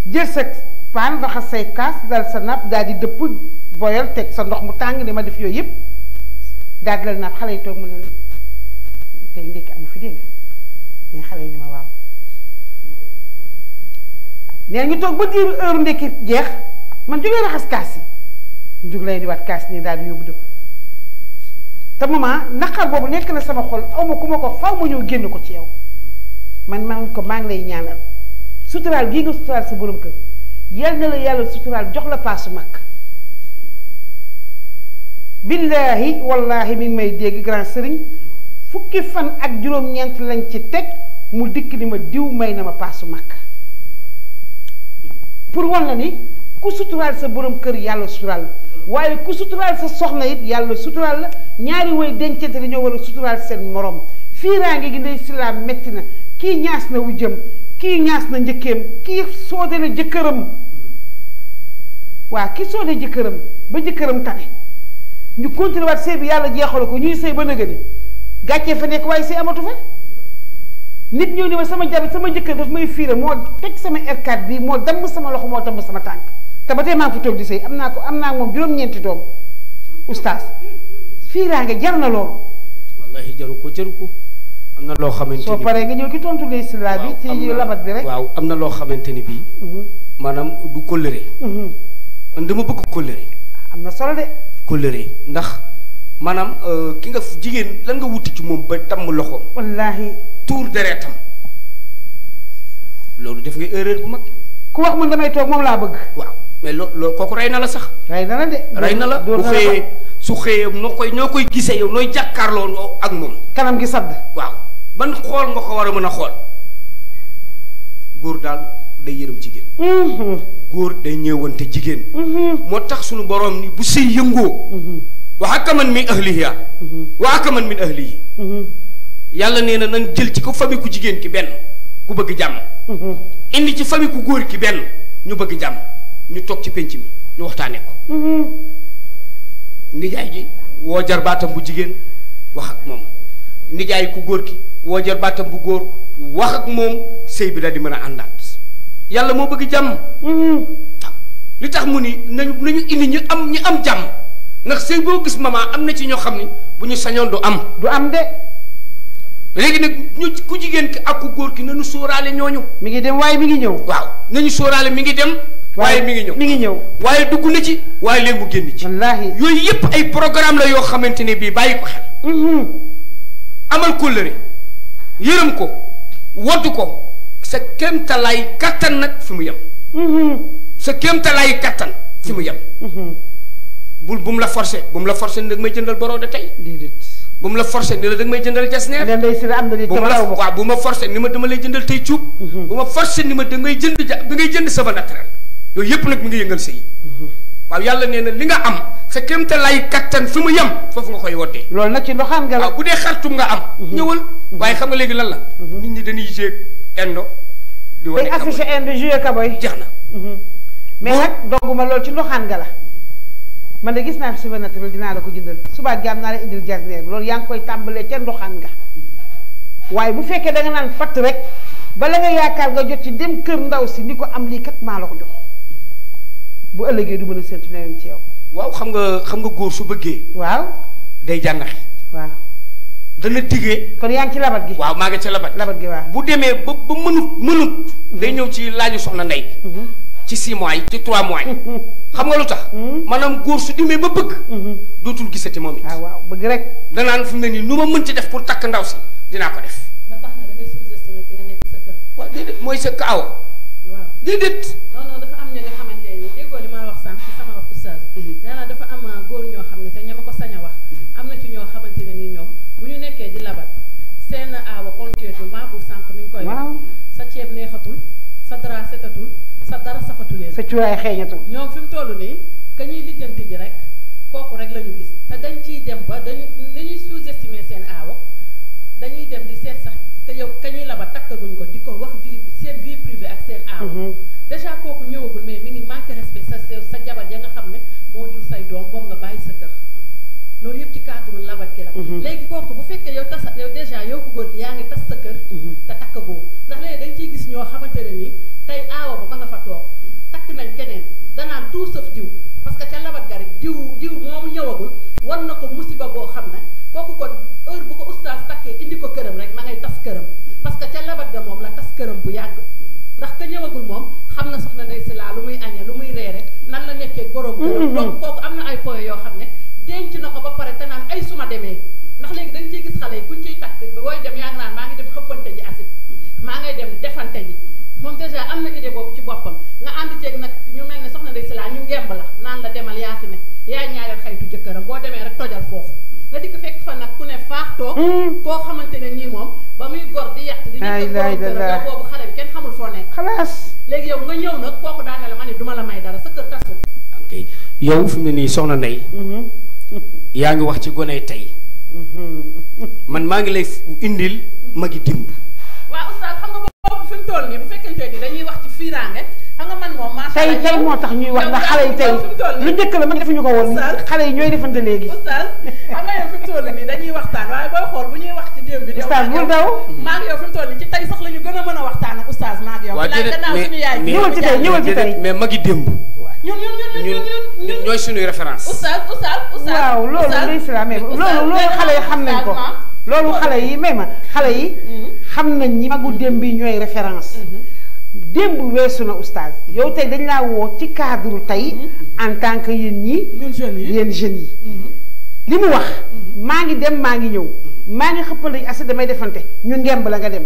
jël sa paan raxas say kaas dal sa napp daal di dëpp boyal teg sa ndox mu tàng ni ma def yooyu yëpp daal di lal napp xale yi toog mu leen tey ndékki amu fi dégg nga mais xale yi ni ma waaw nee ñu toog ba diiru heure ndekki jeex man jógee raxas kaas yi mu jóg lay di waat kaas nii daal di yóbbu dëpp te maman naqar boobu nekk na sama xol aw ma ku ma ko faw ma ñëw génn ko ci yow man maa ngi lay ñaanal suturaal gii nga suturaal sa borom kër yal na la yàlla suturaal jox la paasu mag billaahi wallaahi mi ngi may dégg grand sëriñ fukki fan ak juróom-ñeent lañ ci teg mu dikk ni ma diw may na ma paasu mag pour wan la ni ku suturaal sa borom kër yàlla suturaal la waaye ku suturaal sa soxna it yàlla suturaal la ñaari way dencante dañoo war a suturaal seen morom fiiraange gi Ndeye Sylla metti na kii ñaas na wu jëm kii ñaas na njëkkeem kii soodale jëkkëram waa ki soone jëkkëram ba jëkkëram tane ñu continué waat sëy bi yàlla jeexal ko ñuy sëy ba nëgëni gàccee fa nekk waaye sëy amatu fa nit ñëw ni ma sama jëkkër daf may fiire moo teg sama R4 bi moo damm sama loxo moo damm sama tànk te ba tey maa ngi fi toog di sëy am naa moom juróom-ñeenti doom oustaz fiiraange jar na loolu wallahi jaru ko am na loo xamante ni soo paree nga ñëw ki tontu lay sila bi ci labat bi rek waaw am na loo xamante ni bii maanaam du kóllëre man dama bëgg kóllëre am na solo de kóllëre ndax maanaam ki nga jigéen lan nga wuti ci moom ba damm loxoom wallaahi tuur deretam loolu def nga erreur bu mag ku wax man damay toog moom laa bëgg waaw mais loolu kooku rey na la sax rey na la de rey na la bu xëyee su xëyee ñoo koy gisee yow nooy jàkkaarloo ak moom kanam gi sadd waaw ban xool nga ko war a mën a xool góor daal day yërëm jigéen góor day ñëwante jigéen moo tax suñu boroom ni bu sëy yëngoo wa hakaman min ahliha wa hakaman min ahlihi yàlla nee na nan jël ci ko famille ku jigéen ki benn ku bëgg jàmm indi ci famille ku góor ki benn ñu bëgg jàmm ñu toog ci penc mi ñu waxtaane ko nijaay ji woo jarbaatam bu jigéen wax ak moom nijaay ku góor ki woo jarbaatam bu góor wax ak moom sëy bi daal di mën a àndaat yàlla moo bëgg jàmm li tax mu ni nañu indi ñu am jàmm ndax sëy boo gis maman am na ci ñoo xam ni bu ñu sañoon du am de léegi nag ñu ku jigéen ki ak ku góor ki nañu sóoraale ñooñu mi ngi dem waaye mi ngi ñëw waaw nañu sóoraale mi ngi dem waaye mi ngi ñëw waaye dugg na ci waaye léegi mu génn ci wallaahi yooyu yëpp ay programme la yoo xamante ne bii bàyyi ko xel amal kóllëre yërëm ko woddu ko sa kéemtalaay kattan nag fi mu yem sa kéemtalaay kattan fi mu yem bu mu la forcé bu mu la forcé ni da nga may jëndal boroo de tey bu mu la forcé ni la da nga may jëndal jasneer waaw bu ma forcé ni ma dama lay jëndal tey cuub bu ma forcé ni ma da ngay jënd sama naturel yooyu yëpp nag mi ngi yëngal sëy waaw yàlla nee na li nga am sa kéemte lay kattan fi mu yem foofu nga koy woddee loolu nag ci ndoxaan nga la waaw bu dee xartum nga am ñëwal waaye xam nga léegi lan la nit ñi dañuy jéeg indo di wane affiché indo joué kaboy jeex na mais nag dogguma loolu ci ndoxaan nga la man de gis naa fi cheveux naturel dinaa la ko jëndal subaa gi am naa la indil jasneer loolu yaa ngi koy tàmbalee ca ndoxaan nga waaye bu fekkee da nga naan fatt rek bala nga yaakaar nga jot ci dem kër ndaw si ni ko am lii kat maa la ko jox bu ëllëgee du mën a séntu leneen ci yow waaw xam nga góor su bëggee waaw day jànnaxi waaw dana diggee kon yaa ngi ci labat gi waaw maa ngi ca labat gi waaw bu demee ba mënut day ñëw ci laaju soxna ndey ci 6 mois yi ci 3 mois yi xam nga lu tax maanaam góor su demee ba bëgg dootul gisati moom it waaw bëgg rek danaan fi mu ne nii nu ma mënti def pour takk ndaw si dinaa ko def ba tax na da ngay sous-estimer ki nga nekk sa kër waaw déedéet mooy sa kaawa waaw déedéet non dafa am ñi nga xamante ni déggoo li ma wax sànq ci sama wax oustaz nee naa dafa am góor ñoo xam ne te ña ma ko sañ a wax am na ci ñoo xamante ne nii ñoom bu ñu nekkee di labat seen aawa konteetul maa bu sànq mi ngi koy wax sa ceeb neexatul sa dara setatul sa dara safatuleen sa cuuraay xeeñatul ñoom fi mu toll nii ka ñuy lijjanti ji rek kooku rek la ñu gis te dañ ciy dem ba dañuy sous-estimer seen aawa dañuy dem di seet sax ka yow ka ñuy labat takkaguñ ko di ko wax seen vie privée ak seen aawa déjà kooku ñëwagul mais mi ngi manqué respect sa jabar ja nga xam ne moo jur say doom moom nga bàyyi sa kër loolu yëpp ci cadre labat gi la léegi kooku bu fekkee yow déjà yow ko góor gi yaa ngi tas sa kër te takkagoo ndax léegi dañ ciy gis ñoo xamante ne nii tey aawa ba ma nga fa toog takk nañ keneen danaan tout sauf diw parce que ca labat ga rek diw moomu ñëwagul war na ko musiba boo xam ne kooku kon heure bu ko oustaz takkee indi ko këram rek ma ngay tas këram parce que ca labat ga moom la tas këram bu yàgg ndax ka ñëwagul moom xam na soxna Ndey si laa lu muy añee lu muy reere nan la nekkee borom këram donc kooku am na ay points yoo xam ne denc na ko ba pare te naan ay suma demee ndax léegi dañ ciy gis xale yi kuñ ciy takk booy dem yaa ngi naan maa ngi dem xëppante ji acide maa ngay dem defante ji moom déjà am na idée boobu ci boppam nga ànd ceeg nag ñu mel ne soxna Ndey si laa ñu ngemb la naan la demal yaa fi ne yaa ñaayal xaytu jëkkëram boo demee rek tojal foofu nga dikk fekk fa nag ku ne faax toog koo xamante ne nii moom ba muy gor di yett di nekk borom këram boobu xale bi kenn xamul foo nekk xalaas léegi yow nga ñëw nag kooku daane la ma ne duma la may dara sa kër tasul ok yow fi mu ne nii soxna Ndey yaa ngi wax ci gone tey man maa ngi lay indil magi dimb waaw oustaz xam nga boobu fi mu toll nii bu fekkente ni dañuy wax ci fiiraange xam nga man moom macha allah tey moo tax ñuy wax ndax xale yi tey lu njëkk la mag defuñu ko woon xale yi ñooy defante léegi. oustaz xam nga yow fi mu toll nii dañuy waxtaan waaye booy xool bu ñuy wax ci démb bi. oustaz bul daw maa ngi yow fi mu toll nii ci tey sax la ñu gën a mën a waxtaan ak oustaz maa ngi yow. waaw déedéet ñëwal ci tey ñëwal ci tey. mais magi démb. ñun ñooy suñuy référence. oustaz waaw loolu l'islam loolu xale yi xam nañ ko. loolu xale yi même xale yi. xam nañ ñi magu démb yi ñooy référence. démb weesu na oustaz yow tey dañ laa woo ci cadre tey en tant que yéen yéen jeunes yi li mu wax maa ngi dem maa ngi ñëw maa ngi xëppal lañ asi damay defante ñu ngemb la nga dem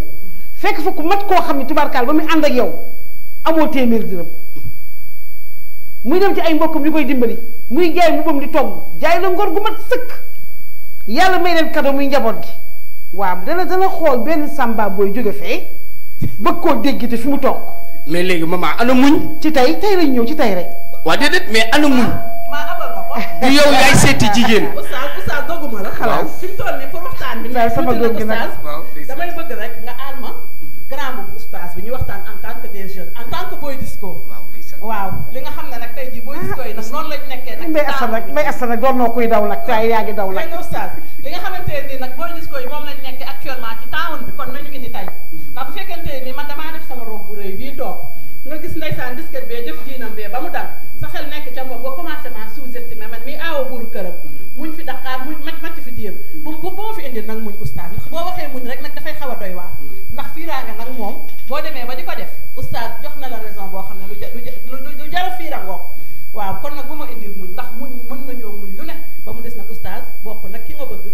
fekk fa ku mat koo xam ne tubaarkaal ba muy ànd ak yow amoo téeméer dërëm muy dem ci ay mbokkam ñu koy dimbali muy jaay mu bam di togg jaay la ngor gu mat sëkk yàlla may leen cadeau muy njaboot gi waaw dana xool benn samba booy jóge fee bëgg koo dégg te fi mu toog. mais léegi maman ana muñ. ci tey lañ ñëw ci tey rek. waa déedéet mais ana muñ. maa abal ma ko. du yow yaay seeti jigéen. oustaz dogguma la. xalaat fi mu toll nii pour waxtaan bi. daal sama góor gi nag damay bëgg rek nga aal ma grand boobu oustaz bi ñu waxtaan en tant que des jeunes en tant que boy disco. waaw li nga xam ne nag tey jii boy disco yi nag noonu lañ nekkee nag. may assa nag doon noo koy daw nag waaye yaa ngi daw nag. léegi oustaz li nga xamante ne nii nag boy disco yi moom lañ nekkee actuellement ci town bi kon nañu indi tey ndax bu fekkente ni man damaa def sama robe bu rëy bii toog nga gis ndeysaan disket bee def jiinam bee ba mu dal sa xel nekk ca moom nga commencé ma sous-estimé man mi aawa buuru këram muñ fi Dakar muñ macc fi déem bu ma fi indi nag muñ oustaz ndax boo waxee muñ rek nag dafay xaw a doy waar ndax fiiraanga nag moom boo demee ba di ko def oustaz jox na la raison boo xam ne lu jara fiirangoo waaw kon nag bu ma indil muñ ndax muñ mën nañoo muñ lu ne ba mu des nag oustaz bokk nag ki nga bëgg.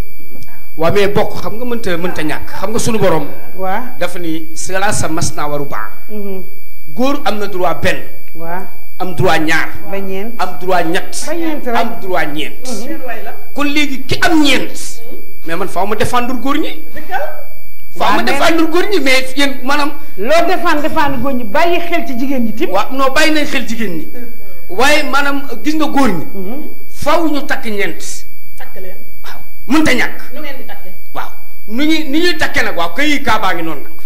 waaw mais bokk xam nga mënta ñàkk xam nga sunu borom. waaw dafa ni sala sa mas naa waru baax. góor am na droit benn. waaw am droit ñaar. ba ñeent am droit ñett. ba ñeent rek am droit ñeent. kon léegi ki am ñeent. mais man faaw ma défendre góor ñi. faaw ma défendre góor ñi mais yéen maanaam. loo défendre góor ñi bàyyi xel ci jigéen ñi tim. waaw non bàyyi nañ xel jigéen ñi. waaye maanaam gis nga góor ñi. faaw ñu takk ñeent. takk leen. waaw mënta ñàkk. nu ngeen di takkee. waaw ni ñuy takkee nag waaw kay kaabaa ngi noonu nag.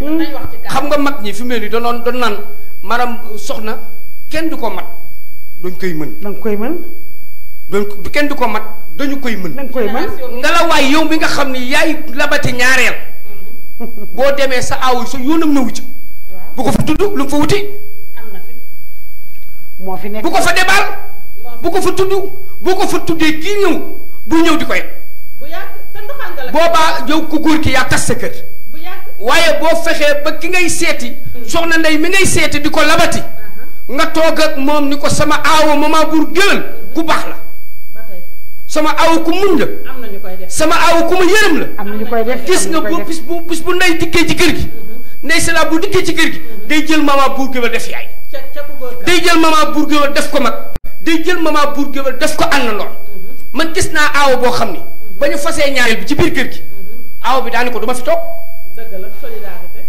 nañ wax ci xam nga mag ñi fi mu ne nii doon naan maanaam soxna kenn du ko mat dañ koy mën. da nga koy mën. donc kenn du ko mat dañu koy mën. da nga koy mën. nga la waay yow mi nga xam ni yaay labati ñaareel. boo demee sa aaw sa yoonam na wuti. bu ko fa tudd lu mu fa wuti. am na fi. moo fi nekk bu ko fa debaal. bu ko fa tudd bu ko fa tuddee kii ñëw bu ñëw di ko yeb. bu yàgg te ndoxaan la. boobaa yow ku góor ki yaa tas sa kër. bu yàgg waaye boo fexee ba ki ngay seeti. soxna ndey mi ngay seeti di ko labati. nga toog ak moom ni ko sama aawa mama buur géwél ku baax la. ba tey sama aawa ku muñ la. am na ñu koy def. sama aawa ku ma yërëm la. am na ñu koy def gis nga bu bis bu ndey dikkee ci kër gi. ndey si la bu dikkee ci kër gi. day jël mama buur géwél def yaay. ca ku góor day jël mama buur géwél def ko mag. day jël mama buur géwél def ko àndandoor. man gis naa aawa boo xam ni. ba ñu fasee ñaareel bi ci biir kër gi. aawa bi daani ko du ma fi toog. dëgg la solidarité.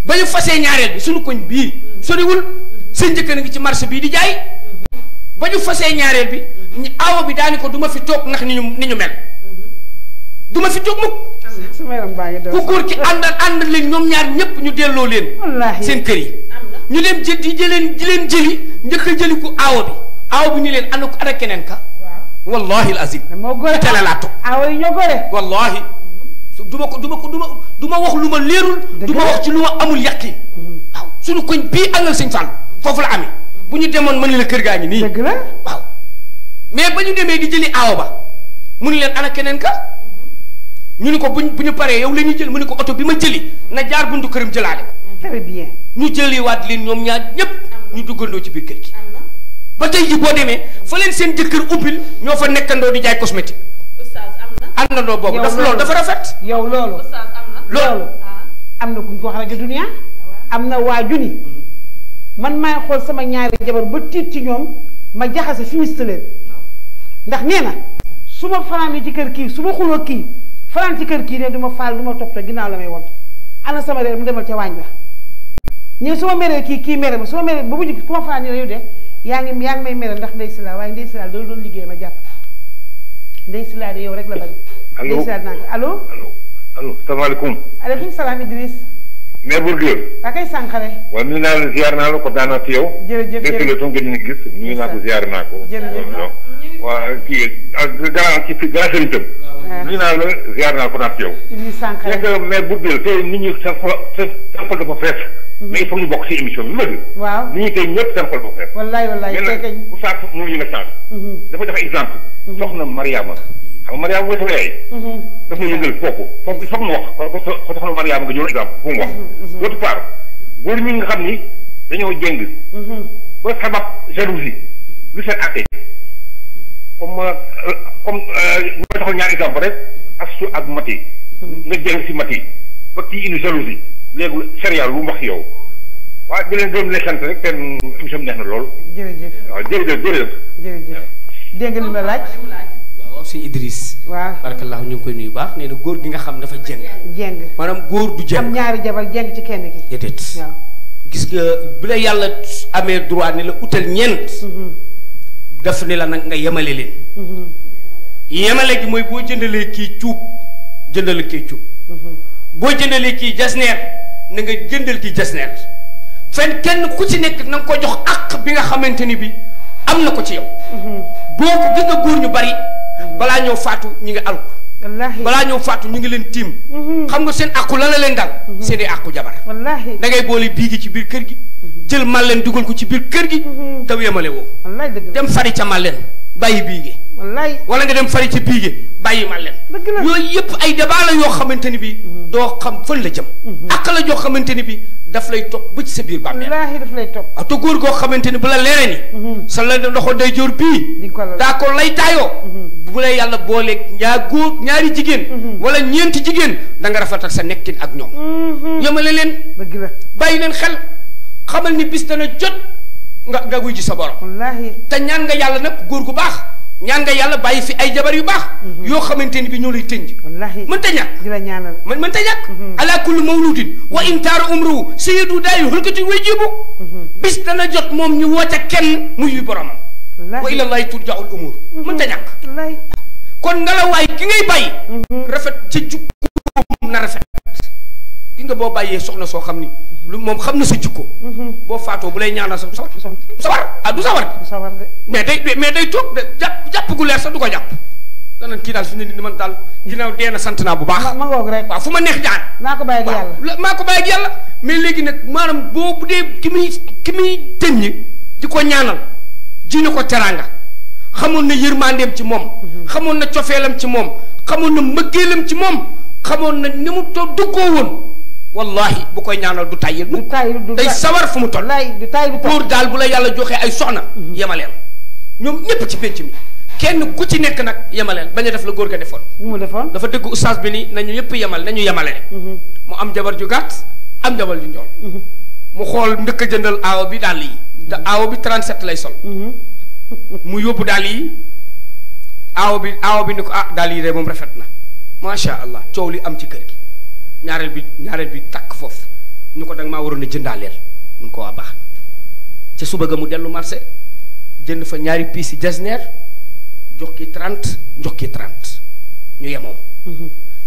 ba ñu fasee ñaareel bi suñu koñ bii. soriwul seen njëkkër ngi ci marché bii di jaay. ba ñu fasee ñaareel bi. aawa bi daani ko du ma fi toog ndax ni ñu mel. du ma fi toog mukk. sama yaram baa ngi daw. ku góor ki ànd leen ñoom ñaar ñëpp ñu delloo leen. wallaahi seen kër yi. ñu leen jëli njëkk a jëli ku aawa bi. aawa bi ñu leen ana keneen ka. wallahi al azim. moo gore teel laa toog. aawa yi ñoo gore. wallahi du ma wax lu ma leerul. du ma wax ci lu ma amul yàqin. waaw suñu koñ bii àngal sëñ Fall foofu la amee bu ñu demoon mën la kër gaa ngi nii. dëgg la waaw mais ba ñu demee di jëli aawa ba mu ni leen ana keneen ka. ñu ni ko bu ñu paree yow la ñuy jël mu ni ko oto bi ma jëli na jaar buntu këram jëlaale ko. très bien. ñu jëliwaat leen ñoom ñaar ñëpp ñu duggandoo ci biir kër gi. ba tey ji boo demee fa leen seen jëkkër ubbil ñoo fa nekkandoo di jaay cosmétique. oustaz am na. àndandoo boobu loolu dafa rafet. yow loolu. oustaz am na. loolu am na ku ñu ko wax rajo Dunia. am na waa Juni. man maay xool sama ñaari jabar ba tiit ci ñoom ma jaxase fi miste leen ndax nee na su ma fanaan ci kër kii su ma xuloo kii fanaan ci kër kii ne du ma faal du ma toppatoo ginnaaw la may won ana sama réer mu demal ca waañ ba ñun su ma meree kii mere ma su ma meree ba mu jig ku ma fanaan ne yow de yaa ngi may mere ndax ndey silaa waaye ndey silaa doon liggéey ma jàpp ndey silaa de yow rek la bañ. allo ndey silaa dinaa ko allo. allo salaamaaleykum. aleykum salaam Idriss. mais Bourguel. akay Sankharé. waaw nuyu naa la ziar naa la ko daanaa si yow. jërëjëf dégg la toog gën gis nuyu naa ko ziar naa ko. jërëjëf waaw kii ak grand sëriñ tam. nuyu naa la ziar naa ko naa si yow. Ibou Sankharé nekk mais Bourguel tey nit ñi seen xol dafa fees. mais il faut ñu bokk si émission bi mëgg. waaw nit ñi tey ñëpp seen xol dafa fees. wallaay mais nag bu saa mu ñu la sant. dafa def exemple. soxna Mariama. xam nga Mariama mooy sama yaay. daf ma yëngal foofu foog mu wax ko soxna Mariama nga ñëw exemple fu mu wax. d'autre part góor ñi nga xam ni dañoo jëng. ba sabab jalousie lu seen àtte comme ñu taxal ñaar exemple rek Astu ak Mati. nga jëng si Mati ba kii indi jalousie léegi sérieux lu mu wax yow waaye di leen gërëm leen sant rek seen émission bi neex na lool. jërëjëf waaw jërëjëf. dégg nga li ma laaj. waaw sëñ Idriss. waaw barakallahu ñu ngi koy nuyu baax nee na góor gi nga xam dafa jeng. maanaam góor du jeng. am ñaari jabar jeng ci kenn ki. déedéet. waaw gis nga bi la yàlla amee droit ni la utal ñeent. daf ni la nag nga yemale leen. yemale gi mooy boo jëndalee kii cuub jëndal kii cuub. boo jëndalee kii jasneer na nga jëndal kii jasneer fenn kenn ku ci nekk na nga ko jox àq bi nga xamante ni bi am na ko ci yow. boo ko gis nga góor ñu bari. balaa ñëw faatu ñu ngi alku. wallaahi balaa ñëw faatu ñu ngi leen tiim. xam nga seen àqu lan la leen dal. seen i àqu jabar. wallaahi da ngay boole bii gi ci biir kër gi. jël màlleen dugal ko ci biir kër gi. taw yemale woo. wallaahi dëgg la dem fari ca màlleen bàyyi bii gi. wallaahi wala nga dem fari ca bii gi bàyyi màlleen. dëgg la yooyu yëpp ay débat la yoo xamante ni bi doo xam fan la jëm. àq la joo xamante ni bi daf lay topp ba ci sa biir bàmmeel. wallaahi daf lay topp. te góor goo xamante ni bu la leeree ni. sa la ndoxo day jóor bii. daa ko lay taayoo. bu la yàlla booleeg ñaari jigéen. wala ñeenti jigéen da nga rafetal sa nekkin ak ñoom. yemale leen. dëgg la bàyyi leen xel xamal ni bis dana jot nga wuy ji sa borom. wallaahi te ñaan nga yàlla nag góor gu baax. ñaan nga yàlla bàyyi fi ay jabar yu baax. yoo xamante ni bi ñoo lay tënj. wallaahi mënta ñàkk. di la ñaanal mënta ñàkk. ala kulli mawludin wa in taara umruhu sayyidu daayu hulkati way jibu. bis dana jot moom ñu woote kenn muy yu boromam. wa ila llahi turjaul umur. mënta ñàkk. wallaahi kon ngelawaay ki ngay bàyyi. rafet ca jukkoom na rafet. ki nga boo bàyyee soxna soo xam ni. lu moom xam na sa jukko. boo faatoo bu lay ñaanal sa sawar ah du sawar. du sawar de. mais day toog de jàpp gu leer sax du ko jàpp. danañ kii daal fi mu ne nii man daal ginnaaw dee na sant naa bu baax. ma ngoog rek waaw fu ma neex jaar. naa ko bàyyi ak yàlla maa ko bàyyi ak yàlla. mais léegi nag maanaam boo bu dee ki muy tëññ di ko ñaanal ji na ko teraanga xamoon na yërmandeem ci moom. xamoon na cofeelam ci moom xamoon na mbëggeelam ci moom xamoon na ni mu toog duggoo woon. wallahi bu koy ñaanal du tàyyil du day sawar fu mu toll. du tàyyi góor daal bu la yàlla joxee ay soxna. yemaleel ñoom ñëpp ci penc mi. kenn ku ci nekk nag yemaleel bañ a def la góor ga defoon. mu defoon dafa dëgg oustaz bi ni nañu ñëpp yemal nañu yemale rek. mu am jabar ju gàtt am jabar ju njool. mu xool ndëkk a jëndal aawo bi dàll yi. aawo bi 37 lay sol. mu yóbbu dàll yi aawo bi ni ko ah dàll yi de moom rafet na macha allah coow li am ci kër gi. ñaareel bi takk foofu ñu ko danga maa waroon a jëndaaleel mun ko waa baax na ca suba ga mu dellu marché jënd fa ñaari piisi jasneer jox ki 30 jox ki 30 ñu yemoo.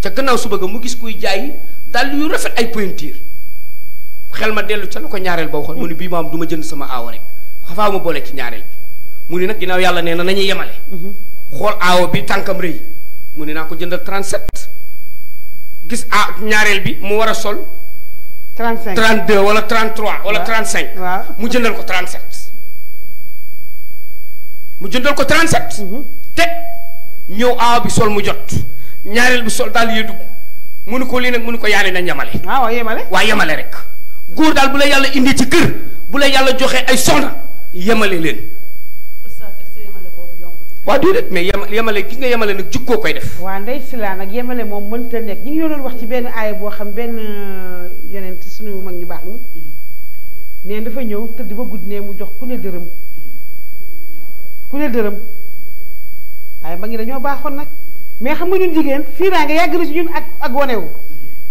ca gannaaw suba ga mu gis kuy jaay dàll yu rafet ay pointure xel ma dellu ca la ko ñaareel ba waxoon mu ni bii maam du ma jënd sama aawo rek xafaa ma boole ci ñaareel bi mu ni nag ginnaaw yàlla nee na nañuy yemale. xool aawo bi tànkam rëy mu ni naa ko jëndal 37. gis ñaareel bi mu war a sol. 35 32 wala 33 wala 35. waaw mu jëndal ko 37. mu jëndal ko 37. te ñëw aaw bi sol mu jot ñaareel bi sol daal yee dugg mu ni ko lii nag mu ni ko yaane nañ yemale. waaw yemale. waa yemale rek góor daal bu la yàlla indi ci kër bu la yàlla joxee ay soxna yemale leen. waaw déedéet mais yemale ki nga yemale nag jikkoo koy def. waa ndey Sylla nag yemale moom mënta nekk ñu ngi doon wax ci benn aaya boo xam benn yonent suñu mag ñu baax ñi neen dafa ñëw tëdd ba guddi ne mu jox ku ne dërëm waaye mag ñi dañoo baaxoon nag mais xam nga ñun jigéen fii raa nga yàgg na si ñun ak wanewu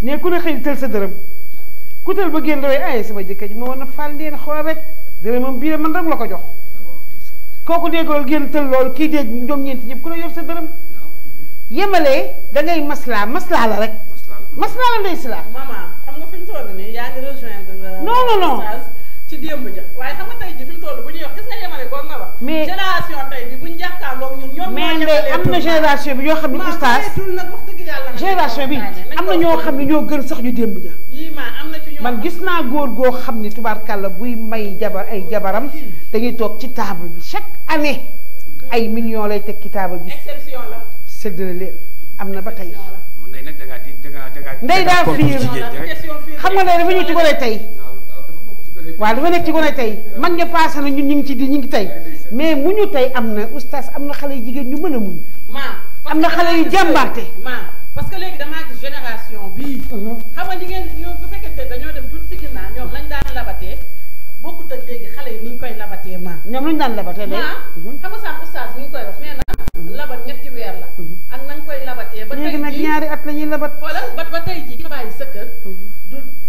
ne ku ne xëy tël sa dërëm ku tël ba génn daway ay sama jëkkër ji ma war na fàll leen xool rek dërëmam bii man rek la ko jox kooku déggoo génn tël loolu kii dégg ñoom ñeenti ñëpp ku ne yor sa dërëm yemalee da ngay maslaa la rek maslaa la Ndey Sylla maman xam nga fi mu toll nii yaa ngi non ci démb ja waaye xam nga tey ji fi mu toll bu ñuy wax gis nga yemale ko nga wax. mais génération tey bi buñ jàkkaarloog ñun ñoom. mais ndey am na génération bi ñoo xam ne oustaz génération bi am na ñoo xam ne ñoo gën sax ñu démb ja. yii am na ci ñoo man gis naa góor goo xam ni tubaarkàlla buy may jabar ay jabaram dañuy toog ci table bi chaque année ay millions lay teg ci table bi. exception la. séddale leen am na ba tey. ndey nag da ngaa ndey daa fiir xam nga ndey dafa ñëw ci gone tey. waaw dafa nekk ci gone tey mag ña paase na ñun ñu ngi ci di ñu ngi tey mais mu ñu tey am na oustaz am na xale yu jigéen ñu mën a muñ. am na xale yu jàmbaarte. parce que léegi damaa gis génération bii. xam nga ni ngeen ñoom bu fekkente dañoo dem tuuti ci ginnaaw ñoom lañ daan labatee bokkut ak léegi xale yi ni ñu koy labatee ñoom lañ daan labatee de. xam nga sax oustaz mi ngi koy wax mais nag labat ñetti weer la. ak na nga koy labatee. ba tey jii léegi nag ñaari at la ñuy labat. xoolal ba tey jii nga bàyyi sa kër.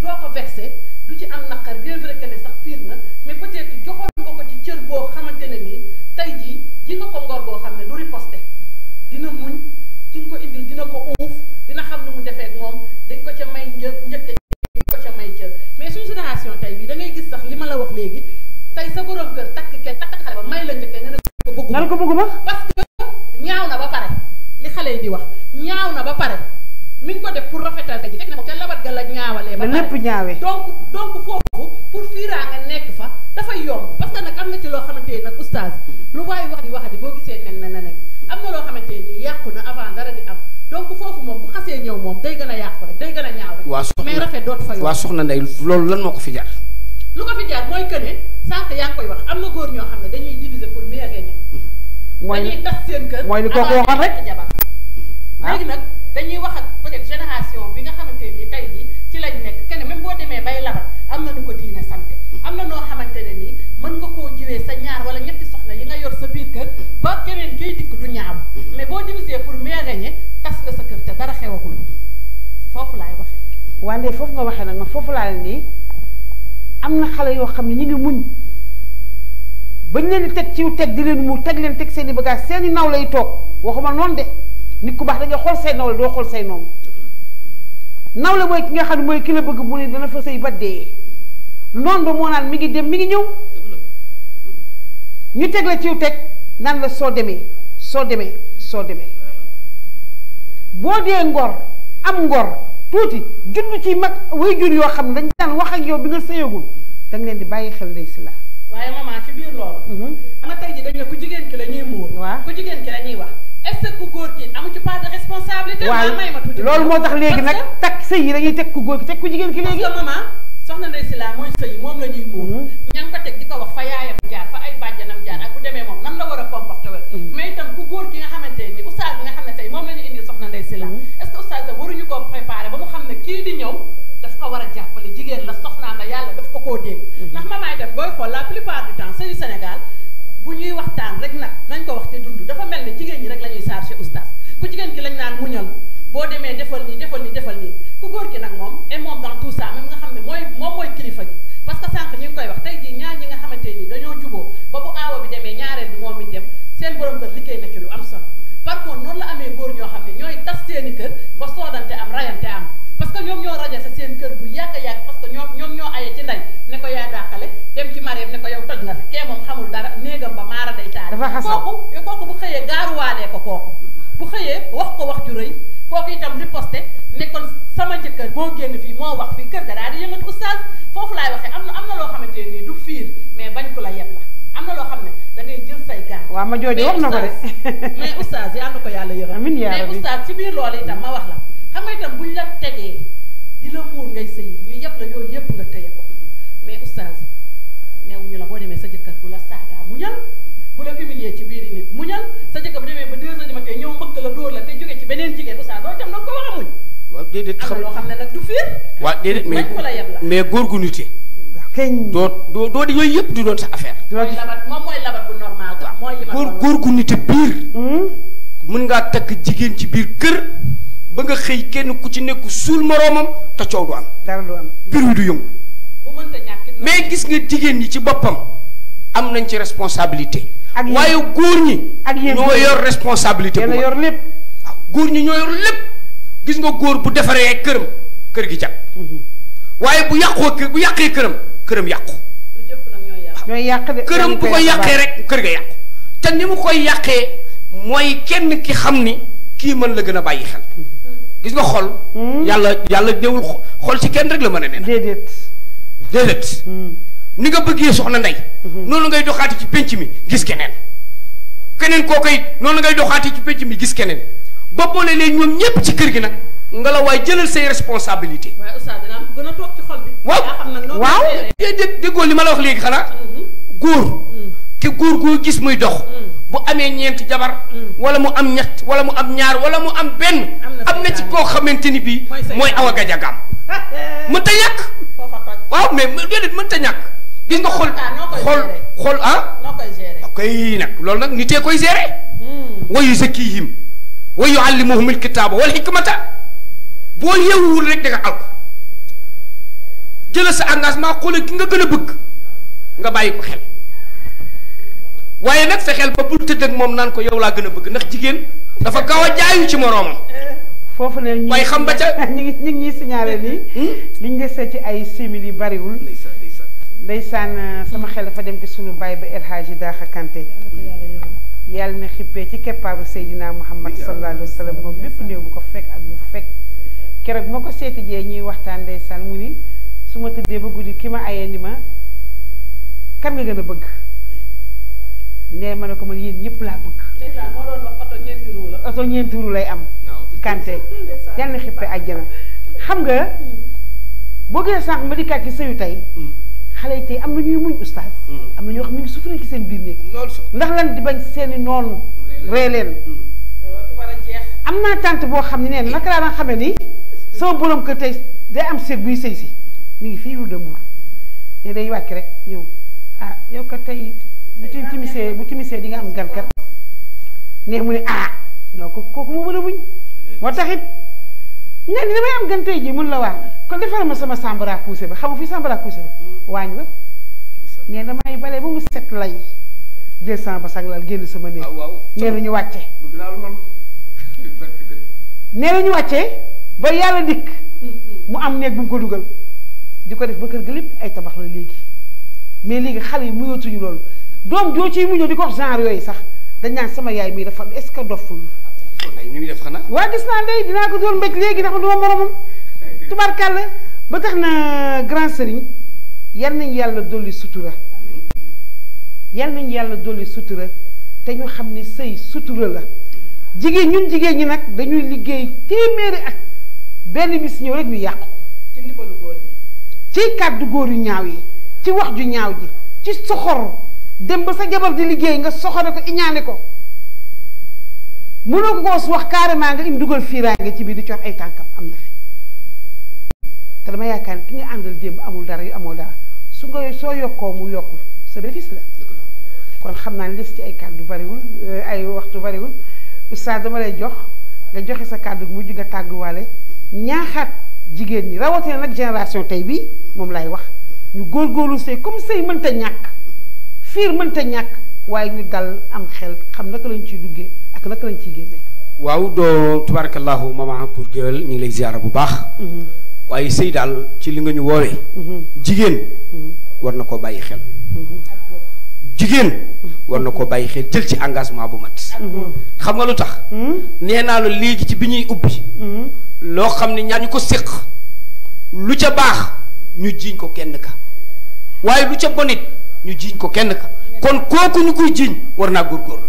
doo ko vexé du ci am naqar bien vrai que ne sax fiir na mais peut-être joxoon nga ko ci cër boo xamante ne nii tey jii ji nga ko ngor boo xam ne du riposte dina muñ ki nga ko indil dina ko uuf dina xam nu mu defee ak moom dañ ko ca may njëkk dañ ko ca may cër mais suñu génération tey bii da ngay gis sax li ma la wax léegi tey sa borom kër takk xale ba may la njëkkee nga ne ko bëgguma parce que ñaaw na ba pare li xale yi di wax ñaaw na ba pare mi ngi ko def pour rafetal tey ji fekk na moom ca labat ga la ñaawalee ba lépp ñaawee donc foofu pour fiiraa nga nekk fa dafay yomb parce que nag am na ci loo xamante ni nag oustaz lu waaye wax di boo gisee nen na nekk am na loo xamante ni yàqu na avant dara di am donc foofu moom bu xasee ñëw moom day gën a yàqu rek day gën a ñaaw rek mais rafet dootu fa yomb waa soxna Ndey loolu lan moo ko fi jaar lu ko fi jaar mooy que ne sànq yaa ngi koy wax am na góor ñoo xam ne dañuy diviser pour mieux régner dañuy tas seen kër mooy li kooku waxoon rek jabar léegi nag dañuy wax ak peut-être génération bi nga xamante ni tey jii ci lañ nekk kenn même boo demee bay labat am na nu ko diine santé am na noo xamante ne nii mën nga koo jiwee sa ñaar wala ñetti soxna yi nga yor sa biir kër ba keneen kiy dikk du ñaaw mais boo diviser pour mieux régner tas nga sa kër te dara xewagul foofu laay waxee. wante foofu nga waxee nag ma foofu laa leen nii am na xale yoo xam ne ñu ngi muñ bañ leen di teg ciw teg di leen mu teg leen teg seen i bagage seen i naw lay toog waxuma noonu de. nit ku baax da nga xool say nawle doo xool say noonu nawle mooy ki nga xam ne mooy ki la bëgg mu ne dana fa sëy ba dee noonu ba moo naan mi ngi dem mi ngi ñëw ñu teg la ciw teg naan la soo demee boo dee ngor am ngor tuuti judd ci mag way jur yoo xam ne dañ daan wax ak yow bi nga sëyagul da nga leen di bàyyi xel ndey si la waaye maman ci biir loolu xam nga tey ji dañ ne ku jigéen ki la ñuy muur ku jigéen ki la ñuy wax est-ce que ku góor ki amu ci part de responsabilité. waaw loolu moo tax léegi nag takk sëy yi dañuy teg ku góor ki teg ku jigéen ki léegi. parce que maman soxna Ndey Sylla mooy sëy moom la ñuy muur. ña ngi ko teg di ko wax fa yaayam jaar fa ay bàjjanam jaar ak bu demee moom nan la war a comporté wala. mais itam ku góor ki nga xamante ni oustaz bi nga xam ne tey moom la ñu indi soxna Ndey Sylla est-ce que oustaz tam waruñu koo préparé ba mu xam ne kii di ñëw daf ko war a jàppale jigéen la soxnaam la yàlla daf ko koo dégg. ndax maman itam booy xool la plupart du temps sëyu Sénégal bu ñuy waxtaan rek nag nañ ko wax te dund dafa mel ni jigéen ñi rek la ñuy chargé oustaz ku jigéen ki lañ naan muñal boo demee defal nii ku góor ki nag moom et moom dans tout ça même nga xam ne moom mooy kilifa gi parce que sànq ñu ngi koy wax tey jii ñaar ñi nga xamante ni dañoo juboo ba bu aawa bi demee ñaareel bi moom it dem seen borom kër liggéey na ci lu am solo par contre noonu la amee góor ñoo xam ne ñooy tas seeni kër ba soodante am rayante am parce que ñoom ñoo rajase seen kër bu yàgg a yàgg parce que ñoom ñoo aye ci ndey ne ko yaa dàqale dem ci mareem ne ko yow toj nga fi kee moom xamul dara néegam ba maara day taal kooku bu xëyee gaaruwaalee ko kooku bu xëyee wax ko wax ju rëy kooku itam riposte ne kon sama jëkkër moo génn fii moo wax fii kër ga daal di yëngatu oustaz foofu laay waxee am na loo xamante nii du fiir mais bañ ko la yeb la am na loo xam ne da ngay jël say gaar waaw ma jooju wax na ko de mais oustaz yal na ko yàlla yërëm amiin yaa rabbi mais oustaz ci biir loolu itam ma wax la xam nga itam buñ la tegee di la muur ngay sëyi ñu yeb la yooyu yëpp nga tëye ko mais oustaz neew ñu la boo demee sa jëkkër bu la saagaa muñal bu la humilier ci biir nit muñal sa jëkkër bu demee ba 2 heures du matin ñëw mbëkk la dóor la te jóge ci beneen jigéen oustaz loolu itam danga ko war a muñ waaw déedéet am na loo xam ne nag du fiir waaw déedéet mais góor gu nite doo di yooyu yëpp du doon sa affaire mooy labat bu normal quoi mooy yi ma góor gu nite biir mën ngaa takk jigéen ci biir kër ba nga xëy kenn ku ci nekk suul moroomam te coow du am dara du am biir wi du yëngu bu mënta ñàkk mais gis nga jigéen ñi ci boppam am nañ ci responsabilité waaye góor ñi ñoo yor responsabilité bu yor lépp waaw góor ñi ñoo yor lépp gis nga góor bu defaree këram kër gi jag waaye bu yàqee këram këram yàqu. lu jëpp nag ñooy yàq de. këram bu ko yàqee rek kër ga yàqu. te ni mu koy yàqee mooy kenn ki xam ni kii mën la gën a bàyyi xel. gis nga xol. yàlla déwul xol ci kenn rek la mën a ne. déedéet. ni nga bëggee soxna Ndey. noonu ngay doxaati ci penc mi gis keneen. keneen koo koy noonu ngay doxaati ci penc mi gis keneen ba boole leen ñoom ñépp ci kër gi nag nga la waaye jëlal say responsabilité. waaye oustaz dina am gën a toog ci xol bi. waaw déggoo li ma la wax léegi xanaa. góor. te góor goo gis muy dox. bu amee ñeenti jabar. wala mu am ñett wala mu am ñaar wala mu am benn. am na ci koo xamante ni bii. mooy Awa Gadiagam. mënta ñàkk. waaw mais déedéet mënta ñàkk. gis nga xool ah. kay nag loolu nag nitee koy gérer. wa yuzakkihim wa yuallimuhum alkitaaba wal hikmata boo yeewul rek da nga alko jëlal sa engagement xoolal ki nga gën a bëgg nga bàyyi ko xel waaye nag fexeel ba bul tëdd ak moom naan ko yow laa gën a bëgg ndax jigéen dafa gaaw a jaayu ci moroomam. foofu ne waaye xam ba ca ñu ngi ñuy signalé nii. liñ desee ci ay simili bariwul. ndeysaan sama xel dafa dem ci sunu baay ba El Hadji Daaxa Kanté yàlla na xippee ci keppaaru Seydina Muhammad sallallahu alayhi wa sallam moom bépp néew bu ko fekk ak bu fa fekk keroog moo ko seeti jee ñuy waxtaan ndeysaan mu ni su ma tëddee ba guddi ki ma ayee ni ma kan nga gën a bëgg nee ma ne ko man yéen ñëpp laa bëgg. ndeysaan moo doon wax oto ñeenti ru la. oto ñeenti ru lay am. Kanté yàlla na xippee àjjana xam nga boo gënee sànq ma dikkaat ci sëyu tey. xale yi tey am na ñuy muñ oustaz. am na ñoo xam ñu ngi souffrir ci seen biir néeg. ndax lan di bañ seeni noonu. ree leen. am naa tante boo xam ne neen naka laa daan xamee ni sama borom kër tey day am seet buy sëy si mi ngi fii Rue de Mbour ne day wàcc rek ñëw ah yow kat tey bu timisee di nga am gan kat ne mu ne ah non kooku moo mën a muñ moo taxit nga ni damay am gan tey ji mun la waa kon defal ma sama sambara kuuse ba xam nga fii sambara kuuse ba waañ ba nee damay bale ba mu set lay jël sama basang lal génn sama néeg nee na ñu wàcce nee na ñu wàccee ba yàlla dikk mu am néeg bu mu ko dugal di ko def ba kër ga lépp ay tabax la léegi mais léegi xale yi muyootuñu loolu doom joo ciy muñoo di ko wax genre yooyu sax dañ naan sama yaay mii dafa est-ce que doful ñu ngi def xanaa waa gis naa ndey dinaa ko doon mbéj léegi ndax du ma moromam tubaarkàlla ba tax na grand sëriñ yal nañ yàlla dolli sutura yal nañ yàlla dolli sutura te ñu xam ne sëy sutura la jigéen ñun jigéen ñi nag dañuy liggéey téeméeri at benn bis ñëw rek ñu yàqu ci ndimbalu góor ñi ci kàddu góor yu ñaaw yi ci wax ju ñaaw ji ci soxor dem ba sa jabar di liggéey nga soxore ko iñaane ko mënoo ko wax carrément nga im dugal fiiraange ci biir di cox ay tànkam am na fi te dama yaakaar ne ki nga àndal démb amul dara yu amoo dara su nga soo yokkoo mu yokku sa bénéfice la kon xam naa ne des ci ay kàddu bariwul ay waxtu bariwul oustaz dama lay jox nga joxe sa kàddu mujj nga tàgguwaale ñaaxaat jigéen ñi rawatina nag génération tey bii moom lay wax ñu góorgóorlu sëy comme sëy mënta ñàkk fiir mënta ñàkk waaye ñu dal am xel xam naka lañ ciy duggee ak naka lañ ciy génnee. waaw doo tabarakallahu mama pour géwél ñu ngi lay ziara bu baax. waaye sëy daal ci li nga ñu woowee. jigéen war na koo bàyyi xel. jigéen war na koo bàyyi xel jël ci engagement bu mat. xam nga lu tax. nee naa la léegi ci bi ñuy ubbi. loo xam ne ñaar ñu ko séq lu ca baax ñu jiiñ ko kenn ka waaye lu ca bonit ñu jiiñ ko kenn ka kon kooku ñu koy jiiñ war naa góorgóorlu.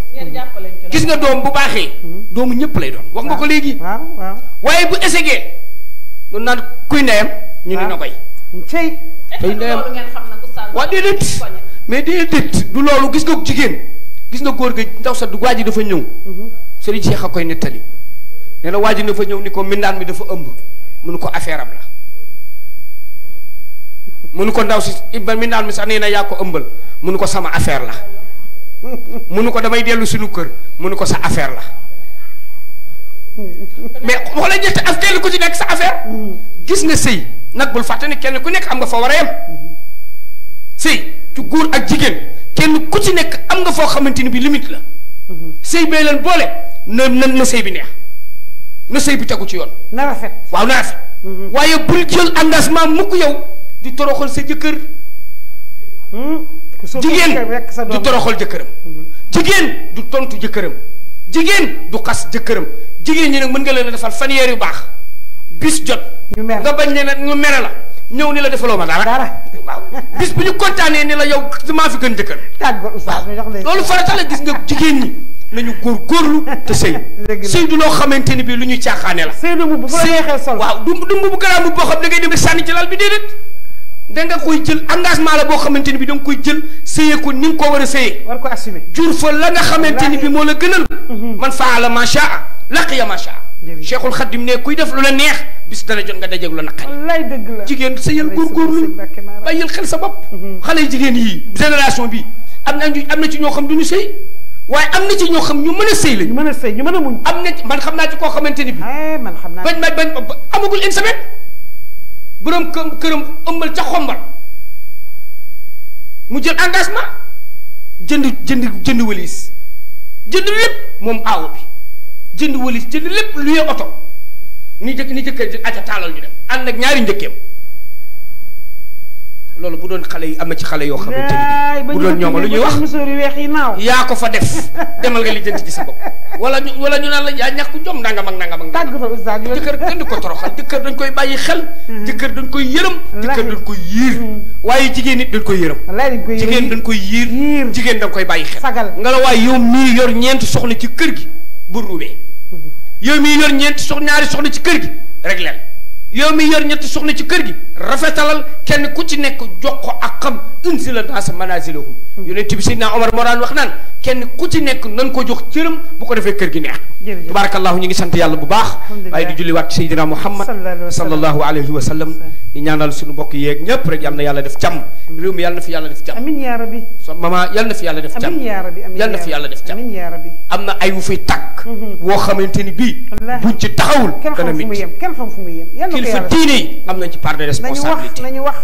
gis nga doom bu baaxee. doomu ñëpp lay doon wax nga ko léegi. waaw waaye bu esegee doon naan kuy ndeyam. ñu ne na koy. tey ndeyam waa déedéet mais déedéet du loolu gis nga jigéen gis nga góor ga ndaw sa du waa ji dafa ñëw. Serigne Cheikh a koy nettali nee na waa ji dafa ñëw ni ko mindaan mi dafa ëmb mënu ko affaire am la. mënu ko ndaw si mindaan mi sax nee na yaa ko ëmbal mënu ko sama affaire la. mënu ko damay dellu suñu kër mënu ko sa affaire la mais xoola ñetti af kenn ku ci nekk sa affaire. gis nga sëy nag bul fàtte ni kenn ku nekk am nga fa war a yem. sëy ci góor ak jigéen kenn ku ci nekk am nga foo xamante ni bi limite la. sëy bee leen boole na sëy bi neex na sëy bi tegu ci yoon. na rafet waaw na rafet. waaye bul jël engagement mukk yow di toroxal sa jëkkër jigéen du toroxal jëkkëram jigéen du tontu jëkkëram jigéen du xas jëkkëram jigéen ñi nag mën nga leen a defal fanweer yu baax bis jot nga bañ ne nag ñu mere la ñëw ni la defaloo ma dara waaw bis bu ñu kontaanee ni la yow maa fi gën jëkkër loolu farata la gis nga jigéen ñi nañu góorgóorlu te sëy sëy du loo xamante ni bii lu ñuy caaxaane la sëy du mbubb bu la neexee sol waaw du mbubb garaam boo xam da ngay dem rek sànni ci lal bi déedéet da nga koy jël engagement la boo xamante ni bi da nga koy jël sëyee ko ni nga ko war a sëyee war ko assumer jur fa la nga xamante ni bi moo la gënal man faala macha laqiya macha Cheikhul Khadim ne kuy def lu la neex bis dana jot nga dajeeg lu naqari wallaay dëgg la jigéen sëyal góorgóorlu bàyyil xel sa bopp xale jigéen yii génération bi am na ci ñoo xam du ñu sëy waaye am na ci ñoo xam ñu mën a sëy lañu mën a sëy ñu mën a muñ am na ci man xam naa ci koo xamante ni bi man xam naa bañ amagul une semaine borom këram ëmbal ca xombal mu jël engagement jënd wëlis jënd lépp moom aawo bi jënd wëlis jënd lépp luyee oto ni jëkkër ji aca taalal ñu dem ànd ak ñaari njëkkeem loolu bu doon xale yi am na ci xale yoo xamante ni bu doon ñoom lu ñuy wax musóor yu weex yi naaw yaa ko fa def demal nga li jënd ci sa bopp wala ñu naan la yaa ñàkk jom nangam ak nangam ak tàggatoo oustaz jëkkër kenn du ko toroxal jëkkër dañ koy bàyyi xel jëkkër dañ koy yërëm jëkkër dañ koy yiir waaye jigéen nit dañ koy yërëm jigéen dañ koy yiir jigéen dañ koy bàyyi xel nga la waaye yow mii yor ñeenti soxna ci kër gi bu ruubee yow mii yor ñaari soxna ci kër gi rek leen yow mi yor ñetti soxna ci kër gi rafetalal kenn ku ci nekk jox ko ak xam unzila naasa manaasilahum yonent bi Seydina Omar moo daan wax naan kenn ku ci nekk nan ko jox cëram bu ko defee kër gi neex tabarakallahu ñu ngi sant yàlla bu baax waaye di julli waat ci Seydina Muhammad sallallahu alayhi wa sallam di ñaanal suñu mbokk yeeg ñëpp rek yal na yàlla def jàmm réew mi yàlla na fi yàlla def jàmm amiin yaa rabbi so mama yàlla na fi yàlla def jàmm amiin yaa rabbi yàlla na fi yàlla def jàmm amiin yaa rabbi am na ay wu fay tàkk woo xamante ni bii buñ ci taxawul dana mit kenn xam fu mu yem kilifa diine yi am nañ ci part de responsabilité nañu wax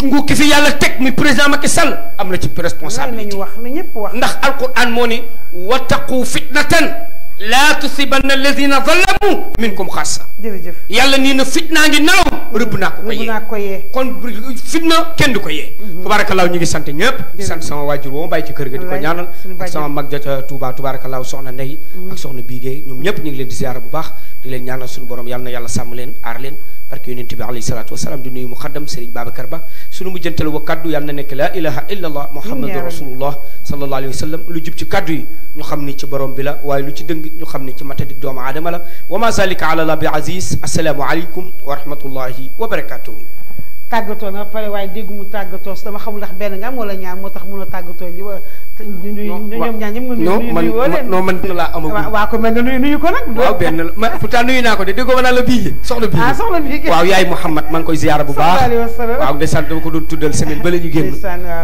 nguur ki fi yàlla teg muy président Macky Sall am na ci responsabilité nañu wax na ñëpp wax ndax alquran moo ni wattaqu fitnatan laa tusibanna alladina zalamu minkum xaasa jërëjëf yàlla nii na fitnaa ngi nelaw rëbb naa ko yee kon fitna kenn du ko yee tabaarakallaahu ñu ngi sant ñëpp di sant sama waajur woo bàyyi ci kër ga di ko ñaanal ak sama mag ja ca Touba tabaarakallaahu soxna Ndey ak soxna Bigé ñoom ñëpp ñu ngi leen di ziyaara bu baax di leen ñaanal suñu borom yàlla na yàlla sàmm leen aar leen barke yonent bi alayhi salaatu wasalaam di nuyu muxaddam Serigne Babacar Ba suñu mujjantal wa kaddu yàlla na nekk laa ilaha illa allah muhammadu rasulullah sallallahu alayhi wa sallam lu jub ci kaddu yi ñu xam ni ci borom bi la waaye lu ci dëng ñu xam ni ci matadik doomu aadama la wa ma zalika ala allah bi aziz assalaamu aleykum wa rahmatullahi wa barakatuhu tàggatoo na pare waaye déggu mu tàggatoo dama xamul ndax benn nga am wala ñaar moo tax mun a tàggatoo ñi ñoom ñaar ñëpp nga nuyu woo leen non man laa amagul waa ko mel ne nuyu ko nag waaw benn la pourtant nuyu naa ko de déggoo ma naa la bii soxna bii soxna bii waaw yaay Mouhamad maa ngi koy ziyaara bu baax waaw ndeysaan dama ko doon tuddal semaine ba la ñu génn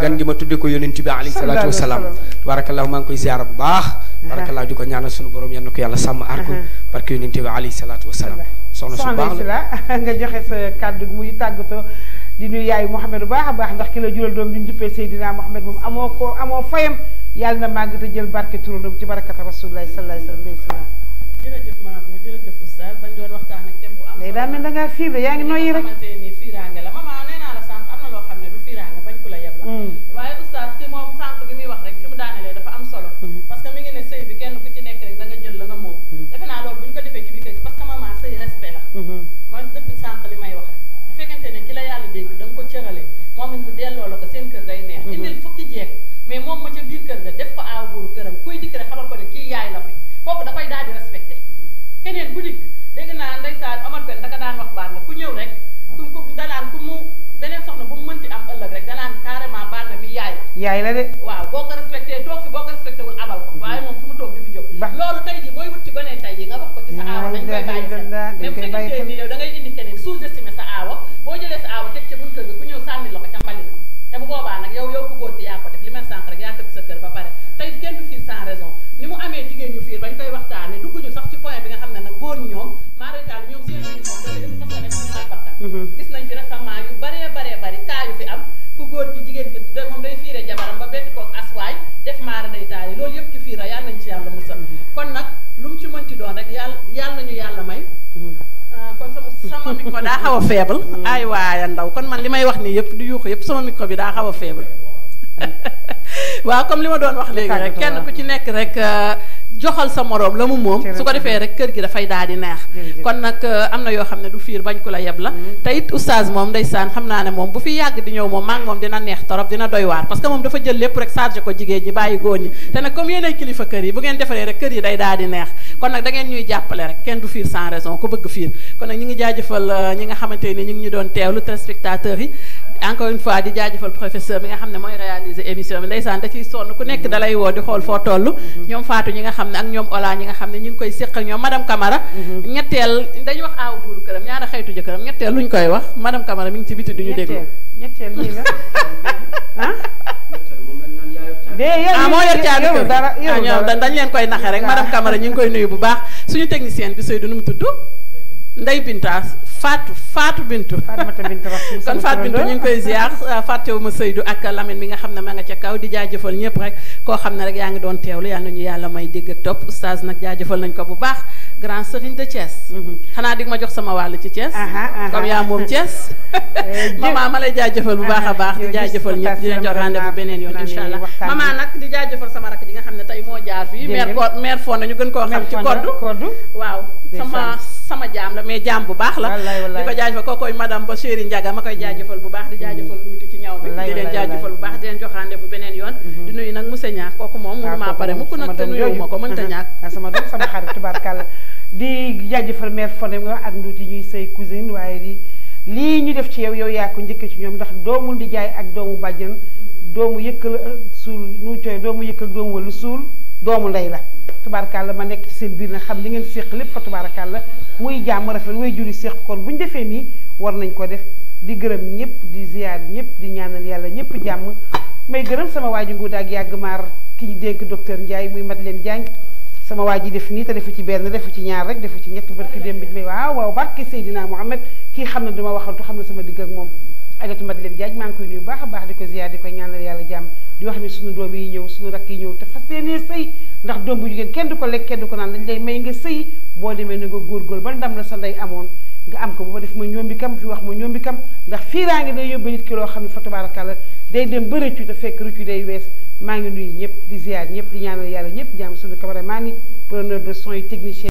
gan gi ma tudde ko yonent bi alayhi salaatu wasalaam tabarakallahu maa ngi koy ziyaara bu baax tabarakallahu di ko ñaanal suñu borom yal na ko yàlla sàmm aar ko parce que yonent bi alayhi salaatu wasalaam soxna su baax la nga joxe sa kàddu gi muy tàggatoo di nuyu yaayu Mouhamed bu baax a baax ndax ki la jural doom ñu duppee Seydina Mouhamed moom amoo fayam yàlla na màgg te jël barke turandoom ci barakata rasulullah sallallahu alayhi wa sallam. jërëjëf Mamadou jërëjëf oustaz dañ doon waxtaan ak thème bu am solo daa mel da ngaa fiir yaa ngi noyyi rek xamante ni fiiraange la maman nee naa la sànq am na loo xam ne du fiiraange bañ ku la yeb la waaye oustaz si moom sànq bi muy wax rek fi mu daanelee dafa am solo parce que mi ngi ne sëy bi kenn ku ci nekk rek da nga jël la nga moom defe naa loolu bu ñu ko defee ci biir kër gi parce que maman sëy respect la mooy depuis sànq li may wax rek bu fekkente ne ki la yàlla dégg da nga ko cërale moom it mu delloo la ko seen kër day neex indil fukki jeeg mais moom ma ca biir kër ga def ko aaw buuru këram kuy dikk rek xamal ko ne kii yaay la fi kooku da koy daal di respecté keneen bu dikk dégg naa ndeysaan Omar Pène daka daan wax baat na ku ñëw rek ku danaan ku mu beneen soxna bu mu mënti am ëllëg rek danaan carrément baat na mi ko daa xaw a faible. ay waaya ndaw kon man li may wax nii yëpp di yuuxu yëpp sama micro bi daa xaw a faible. waaw comme li ma doon wax léegi rek kenn ku ci nekk rek joxal sa moroom la mu moom su ko defee rek kër gi dafay daal di neex. kon nag am na yoo xam ne du fiir bañ ku la yeb la. te it oustaz moom ndeysaan xam naa ne moom bu fi yàgg di ñëw moom maa ngi moom dina neex torop dina doy waar parce que moom dafa jël lépp rek chargé ko jigéen ñi bàyyi góor ñi te nag comme yéenay kilifa kër yi bu ngeen defaree rek kër yi day daal di neex kon nag da ngeen ñuy jàppale rek kenn du fiir sans raison ku bëgg fiir kon nag ñi ngi jaajëfal ñi nga xamante ni ñu ngi ñu doon teewlu téléspectateurs yi encore une fois di jaajëfal professeur bi nga xam ne mooy réaliser émission bi ndeysaan da ciy sonn ku nekk dalay woo di xool foo toll ñoom Fatou ñi nga xam ne ak ñoom Ola ñi nga xam ne ñu ngi koy séq ak ñoom madame Camara ñetteel dañuy wax aaw buuru këram ñaara xaytu jëkkëram ñetteel luñ koy wax madame Camara mi ngi ci biti duñu déglu ñetteel nii la ah moo yor caabi kër ñoom dañ leen koy naxe rek madame Camara ñu ngi koy nuyu bu baax suñu technicienne bi Seydou nu mu tudd Ndey Bintaas Fatou Bintu kon Fatou Bintu ñu ngi koy ziar fàttewuma Seydou ak Lamine mi nga xam ne ma nga ca kaw di jaajëfal ñëpp rek koo xam ne rek yaa ngi doon teewlu yal nañu yàlla may dégg ak topp oustaz nag jaajëfal nañ ko bu baax grand serigne de Thiès xanaa dig ma jox sama wàll ci Thiès comme yaa moom Thiès maman ma lay jaajëfal bu baax a baax di jaajëfal ñëpp di leen jox rendez-vous beneen yoon incha allah maman nag di jaajëfal sama rakk ji nga xam ne tey moo jaar fii maire Fonda ñu gën koo xam ci koddu waaw sama jaam la mais jaam bu baax la di ko jaajëfal kookoy madame ba chéri Ndiaga ma koy jaajëfal bu baax di jaajëfal luuti ci ñaw bi di leen jaajëfal bu baax di leen jox rendez-vous beneen yoon di nuyu nag monsieur Niak kooku moom mënu maa pare mukk nag te nuyu ma ko mënta ñàkk sama doom sama xarit tubaarkàlla di jaajëfal mère Fonda nga wax ak nduuti ñuy say cousine waaye di lii ñu def ci yow yaa ko njëkk ci ñoom ndax doomu di jaay ak doomu bàjjan doomu yëkk la suul nu tooy doomu yëkk ak doomu wala suul doomu ndey la tubaarkàlla ma nekk ci seen biir nag xam li ngeen séq lépp fa tubaarkàlla muy jàmm rafet way juri séq kon bu ñu defee nii war nañ ko def di gërëm ñëpp di ziar ñëpp di ñaanal yàlla ñëpp jàmm may gërëm sama waa ji nguuda ak yàgg maar ki ñu dénk docteur Ndiaye muy Madeleine Diagne sama waa ji def nii te defu ci benn defu ci ñaar rek defu ci ñetti barki démb bi waaw barke Seydina Mohamed kii xam na duma waxantu xam na sama digg ak moom ajatu Madeleine Diagne maa ngi koy nuyu baax a baax di ko ziar di koy ñaanal yàlla jàmm di wax ni suñu doom yi ñëw suñu rakk yi ñëw te fas yéenee sëy ndax doom bu jigéen kenn du ko lekk kenn du ko naan dañ lay may nga sëy boo demee na nga góorgóorlu ba ndam la sa ndey amoon nga am ko bu ma def ma ñoom bi kam fi wax ma ñoom bi kam ndax fiiraange day yóbbu nit ki loo xam ne fa tabaarakàlla day dem ba rëccu te fekk rëccu day wees maa ngi nuyu ñëpp di ziar ñëpp di ñaanal yàlla ñëpp jàmm suñu cameraman yi preneur de son yi technicien